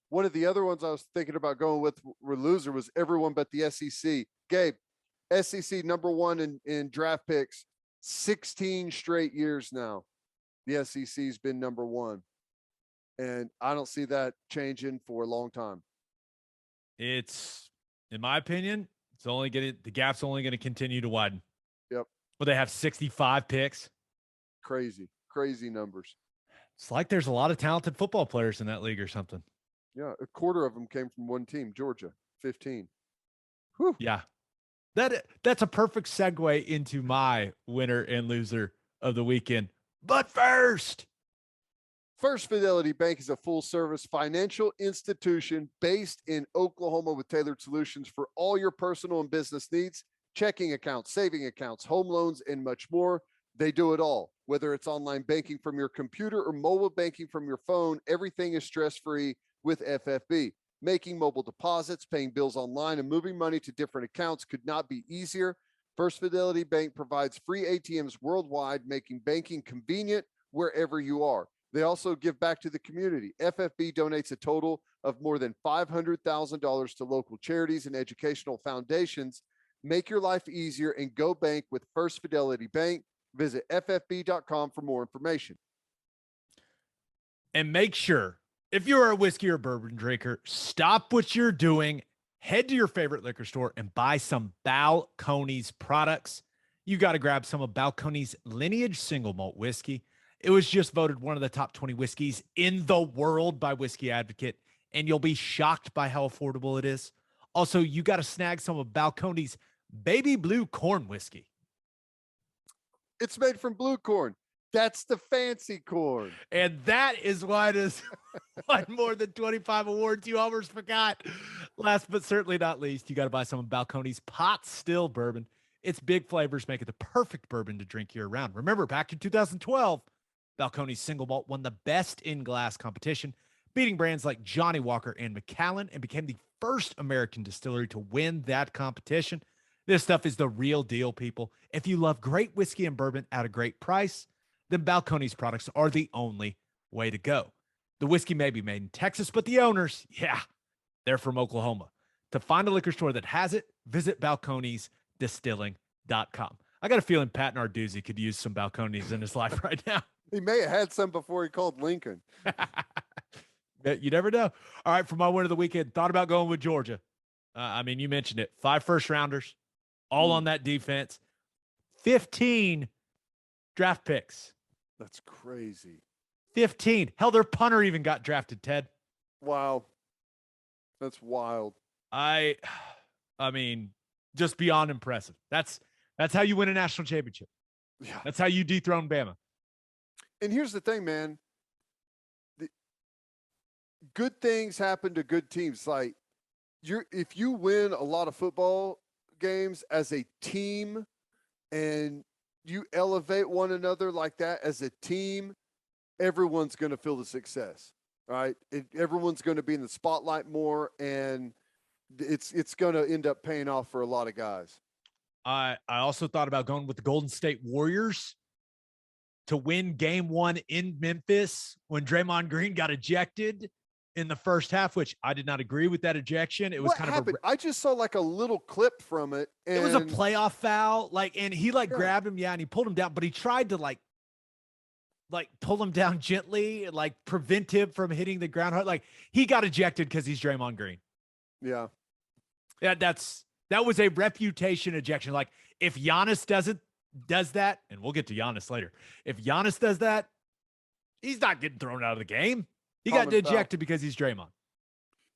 B: one of the other ones I was thinking about going with loser was everyone but the SEC. Gabe, SEC number 1 in draft picks, 16 straight years now. The SEC's been number 1. And I don't see that changing for a long time.
A: It's, in my opinion, the gap's only going to continue to widen.
B: Yep.
A: Well, they have 65 picks.
B: Crazy numbers.
A: It's like there's a lot of talented football players in that league or something.
B: Yeah, a quarter of them came from one team, Georgia, 15.
A: Whew. Yeah. That's a perfect segue into my winner and loser of the weekend. But first,
B: First Fidelity Bank is a full-service financial institution based in Oklahoma with tailored solutions for all your personal and business needs, checking accounts, saving accounts, home loans, and much more. They do it all. Whether it's online banking from your computer or mobile banking from your phone, everything is stress-free with FFB. Making mobile deposits, paying bills online, and moving money to different accounts could not be easier. First Fidelity Bank provides free ATMs worldwide, making banking convenient wherever you are. They also give back to the community. FFB donates a total of more than $500,000 to local charities and educational foundations. Make your life easier and go bank with First Fidelity Bank. Visit ffb.com for more information.
A: And make sure, if you're a whiskey or bourbon drinker, stop what you're doing, head to your favorite liquor store and buy some Balcones products. You got to grab some of Balcones Lineage Single Malt Whiskey. It was just voted one of the top 20 whiskeys in the world by Whiskey Advocate, and you'll be shocked by how affordable it is. Also, you got to snag some of Balcones Baby Blue Corn Whiskey.
B: It's made from blue corn. That's the fancy corn.
A: And that is why it is won more than 25 awards. You almost forgot. Last but certainly not least, you got to buy some of Balcones pot still bourbon. Its big flavors make it the perfect bourbon to drink year round. Remember, back in 2012, Balcones Single Malt won the best in glass competition, beating brands like Johnny Walker and Macallan, and became the first American distillery to win that competition. This stuff is the real deal, people. If you love great whiskey and bourbon at a great price, then Balcones products are the only way to go. The whiskey may be made in Texas, but the owners, yeah, they're from Oklahoma. To find a liquor store that has it, visit balconesdistilling.com. I got a feeling Pat Narduzzi could use some Balcones in his life right now.
B: He may have had some before he called Lincoln.
A: You never know. All right, for my win of the weekend, thought about going with Georgia. I mean, you mentioned it. 5 first-rounders, all on that defense. 15 draft picks.
B: That's crazy.
A: 15. Hell, their punter even got drafted, Ted.
B: Wow. That's wild.
A: I mean, just beyond impressive. That's how you win a national championship.
B: Yeah.
A: That's how you dethrone Bama.
B: And here's the thing, man. Good things happen to good teams. Like if you win a lot of football games as a team and you elevate one another like that as a team, everyone's going to feel the success, right? Everyone's going to be in the spotlight more, and it's going to end up paying off for a lot of guys.
A: I also thought about going with the Golden State Warriors to win game 1 in Memphis when Draymond Green got ejected in the first half, which I did not agree with that ejection. It was
B: what
A: kind
B: happened?
A: of
B: I just saw like a little clip from it. And
A: it was a playoff foul. And he grabbed him. Yeah. And he pulled him down, but he tried to like pull him down gently, like prevent him from hitting the ground hard. Like he got ejected because he's Draymond Green.
B: Yeah.
A: Yeah. That was a reputation ejection. Like if Giannis does that, and we'll get to Giannis later. If Giannis does that, he's not getting thrown out of the game. He got ejected because he's Draymond.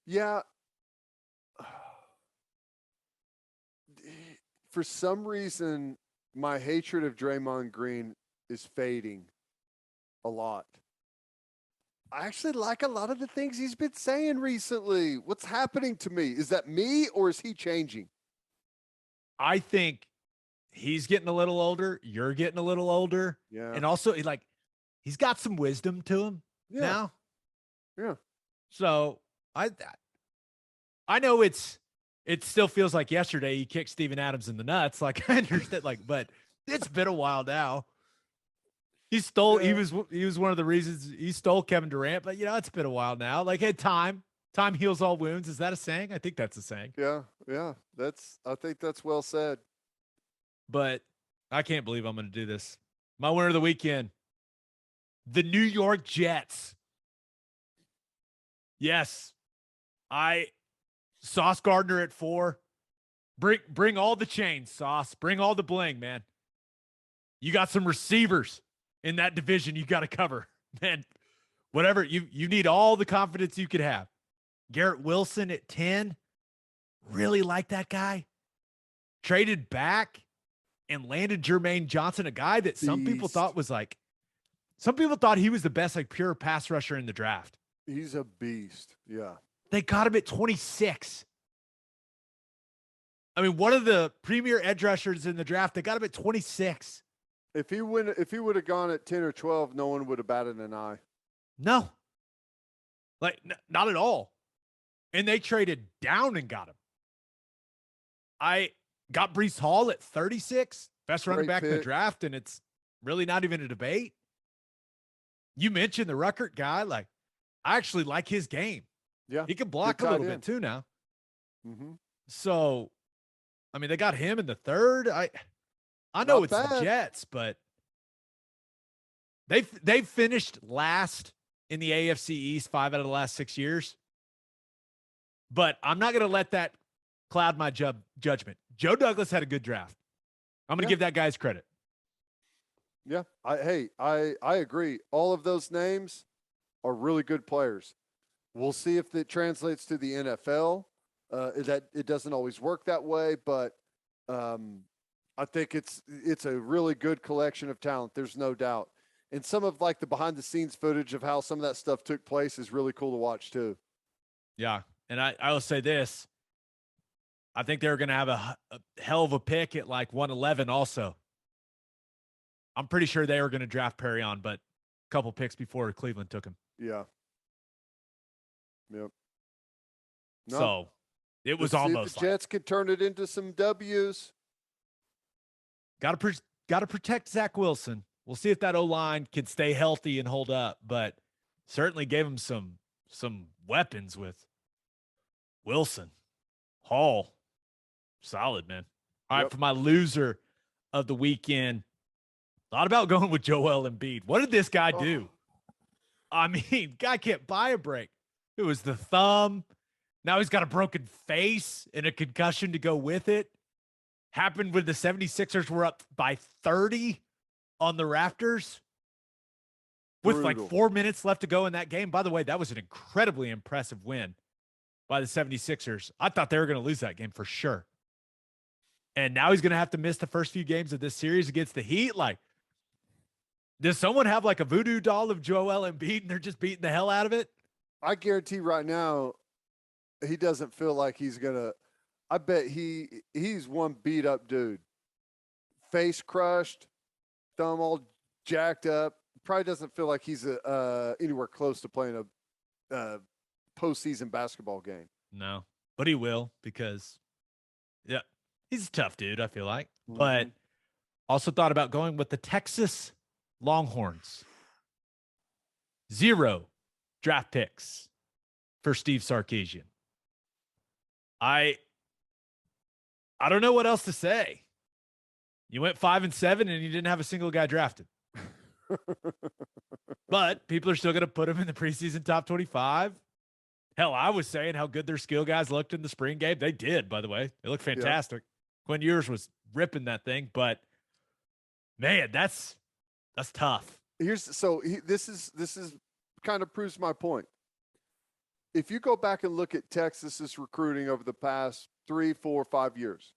B: Yeah. For some reason, my hatred of Draymond Green is fading a lot. I actually like a lot of the things he's been saying recently. What's happening to me? Is that me or is he changing?
A: I think he's getting a little older. You're getting a little older.
B: Yeah.
A: And also, he's got some wisdom to him now.
B: Yeah.
A: So I know it still feels like yesterday he kicked Steven Adams in the nuts. Like I understand, but it's been a while now. He stole. Yeah. He was one of the reasons he stole Kevin Durant. But it's been a while now. Like hey, time heals all wounds. Is that a saying? I think that's a saying.
B: Yeah. I think that's well said.
A: But I can't believe I'm going to do this. My winner of the weekend, the New York Jets. Yes, Sauce Gardner at 4. Bring all the chains, Sauce. Bring all the bling, man. You got some receivers in that division you got to cover, man. Whatever you need, all the confidence you could have. Garrett Wilson at 10. Really like that guy. Traded back and landed Jermaine Johnson, a guy that some people thought he was the best pure pass rusher in the draft.
B: He's a beast. Yeah.
A: They got him at 26. I mean, one of the premier edge rushers in the draft, they got him at 26.
B: If he would have gone at 10 or 12, no one would have batted an eye.
A: No. Not at all. And they traded down and got him. I got Breece Hall at 36, best running back in the draft, and it's really not even a debate. You mentioned the Ruckert guy. I actually like his game.
B: Yeah.
A: He can block a little bit too now.
B: Mm-hmm.
A: So, I mean, they got him in the 3rd. I know it's the Jets, but they've finished last in the AFC East 5 out of the last 6 years. But I'm not going to let that cloud my judgment. Joe Douglas had a good draft. I'm going to give that guy his credit.
B: Yeah. I agree. All of those names are really good players. We'll see if it translates to the NFL. That it doesn't always work that way, but I think it's a really good collection of talent. There's no doubt. And some of like the behind the scenes footage of how some of that stuff took place is really cool to watch too.
A: Yeah. And I will say this. I think they're going to have a hell of a pick at like 111 also. I'm pretty sure they were going to draft Perrion, but a couple picks before Cleveland took him.
B: Yeah. Yep. No.
A: So it was
B: Let's
A: almost
B: see if the Jets could turn it into some W's.
A: Got to protect Zach Wilson. We'll see if that O-line can stay healthy and hold up, but certainly gave him some weapons with Wilson. Hall. Solid, man. All right, for my loser of the weekend, thought about going with Joel Embiid. What did this guy do? I mean, guy can't buy a break. It was the thumb. Now he's got a broken face and a concussion to go with it. Happened when the 76ers were up by 30 on the Raptors with like 4 minutes left to go in that game. By the way, that was an incredibly impressive win by the 76ers. I thought they were going to lose that game for sure. And now he's going to have to miss the first few games of this series against the Heat. Like, does someone have like a voodoo doll of Joel Embiid and they're just beating the hell out of it?
B: I guarantee right now he doesn't feel like he's going to. I bet he's one beat up dude. Face crushed, thumb all jacked up. Probably doesn't feel like he's anywhere close to playing a postseason basketball game.
A: No, but he will because, yeah, he's a tough dude, I feel like. Mm-hmm. But also thought about going with the Texas Longhorns. 0 draft picks for Steve Sarkisian. I don't know what else to say. You went 5-7 and you didn't have a single guy drafted. But people are still going to put him in the preseason top 25. Hell, I was saying how good their skill guys looked in the spring game. They did, by the way. They looked fantastic. Yeah. Quinn Ewers was ripping that thing, but man, that's tough.
B: This is kind of proves my point. If you go back and look at Texas's recruiting over the past 3, 4, 5 years,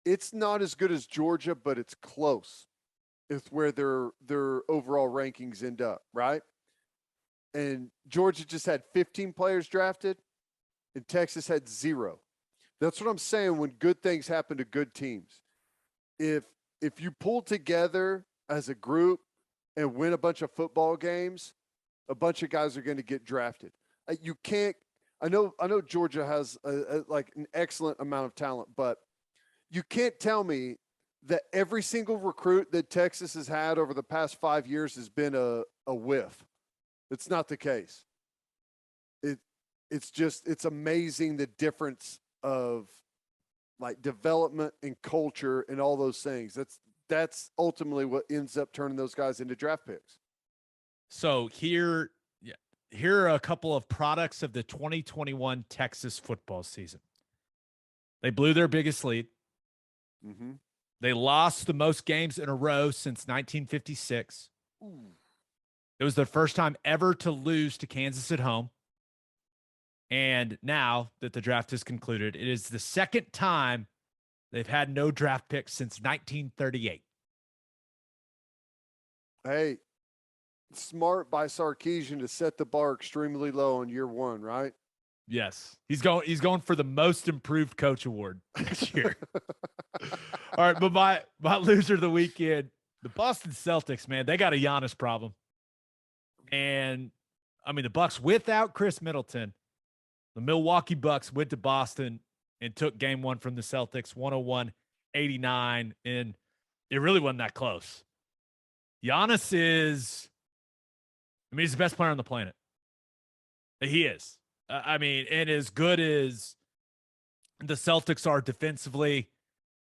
B: it's not as good as Georgia, but it's close. It's where their overall rankings end up, right? And Georgia just had 15 players drafted, and Texas had 0. That's what I'm saying when good things happen to good teams. If you pull together as a group and win a bunch of football games, a bunch of guys are going to get drafted. You can't. I know Georgia has like an excellent amount of talent, but you can't tell me that every single recruit that Texas has had over the past 5 years has been a whiff. It's not the case. It's amazing the difference of like development and culture and all those things. That's ultimately what ends up turning those guys into draft picks.
A: So here are a couple of products of the 2021 Texas football season. They blew their biggest lead.
B: Mm-hmm.
A: They lost the most games in a row since 1956. Ooh. It was their first time ever to lose to Kansas at home. And now that the draft is concluded, it is the second time they've had no draft picks since 1938.
B: Hey, smart by Sarkisian to set the bar extremely low in year 1, right?
A: Yes. He's going for the most improved coach award this year. All right, but my loser of the weekend, the Boston Celtics, man, they got a Giannis problem. And I mean, the Bucks without Chris Middleton, the Milwaukee Bucks went to Boston and took game 1 from the Celtics, 101-89, and it really wasn't that close. Giannis he's the best player on the planet. He is. And as good as the Celtics are defensively,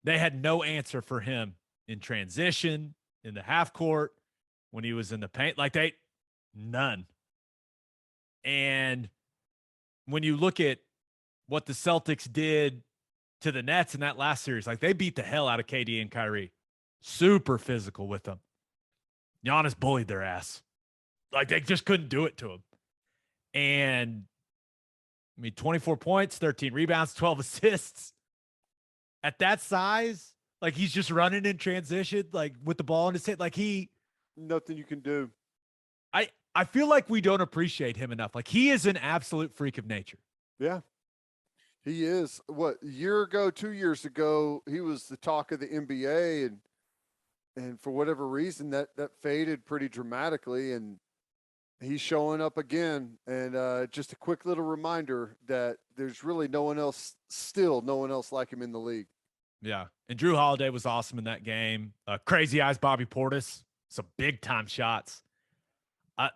A: they had no answer for him in transition, in the half court, when he was in the paint. None. And when you look at what the Celtics did to the Nets in that last series, they beat the hell out of KD and Kyrie. Super physical with them. Giannis bullied their ass. They just couldn't do it to him. And 24 points, 13 rebounds, 12 assists. At that size, he's just running in transition, with the ball in his hand.
B: Nothing you can do.
A: I feel like we don't appreciate him enough. Like, he is an absolute freak of nature.
B: Yeah. He is. What, a year ago, 2 years ago, he was the talk of the NBA, and for whatever reason that faded pretty dramatically, and he's showing up again. And just a quick little reminder that there's really no one else like him in the league.
A: Yeah. And Drew Holiday was awesome in that game. Crazy Eyes Bobby Portis, some big time shots.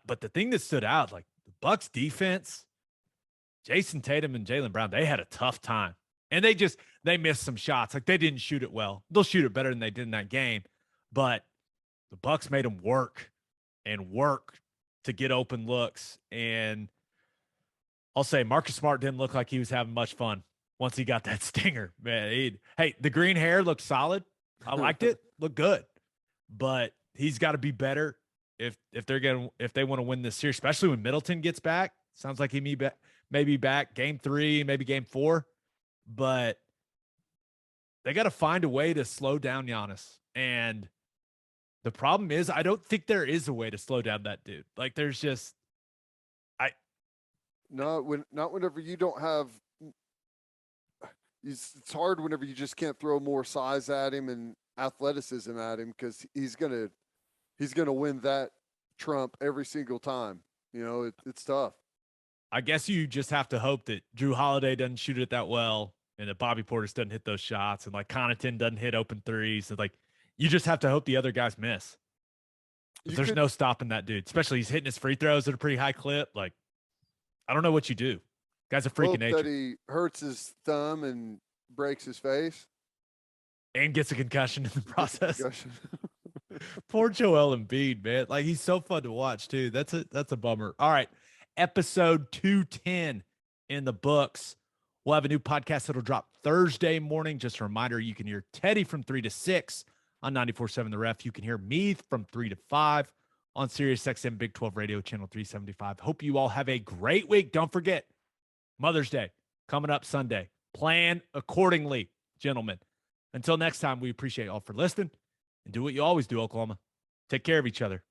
A: But the thing that stood out, like the Bucks defense, Jason Tatum and Jaylen Brown, they had a tough time. And they missed some shots. Like, they didn't shoot it well. They'll shoot it better than they did in that game. But the Bucks made them work to get open looks. And I'll say Marcus Smart didn't look like he was having much fun once he got that stinger. Man, hey, the green hair looked solid. I liked it. Looked good. But he's got to be better if they want to win this series, especially when Middleton gets back. Sounds like he may be back game 3, maybe game 4. But they got to find a way to slow down Giannis. And the problem is, I don't think there is a way to slow down that dude. Like, there's just
B: not whenever you don't have. It's hard whenever you just can't throw more size at him and athleticism at him, because he's gonna win that trump every single time. You know, it's tough.
A: I guess you just have to hope that Drew Holiday doesn't shoot it that well, and that Bobby Portis doesn't hit those shots, and like Connaughton doesn't hit open threes. And like, you just have to hope the other guys miss. There's no stopping that dude, especially he's hitting his free throws at a pretty high clip. Like, I don't know what you do. Guy's a freak of nature.
B: That he hurts his thumb and breaks his face.
A: And gets a concussion in the process. Poor Joel Embiid, man. Like, he's so fun to watch too. That's a bummer. All right. Episode 210 in the books. We'll have a new podcast that'll drop Thursday morning. Just a reminder, you can hear Teddy from 3 to 6 on 94.7 The Ref. You can hear me from 3 to 5 on SiriusXM Big 12 Radio, channel 375. Hope you all have a great week. Don't forget, Mother's Day coming up Sunday. Plan accordingly, gentlemen. Until next time, we appreciate you all for listening, and do what you always do, Oklahoma. Take care of each other.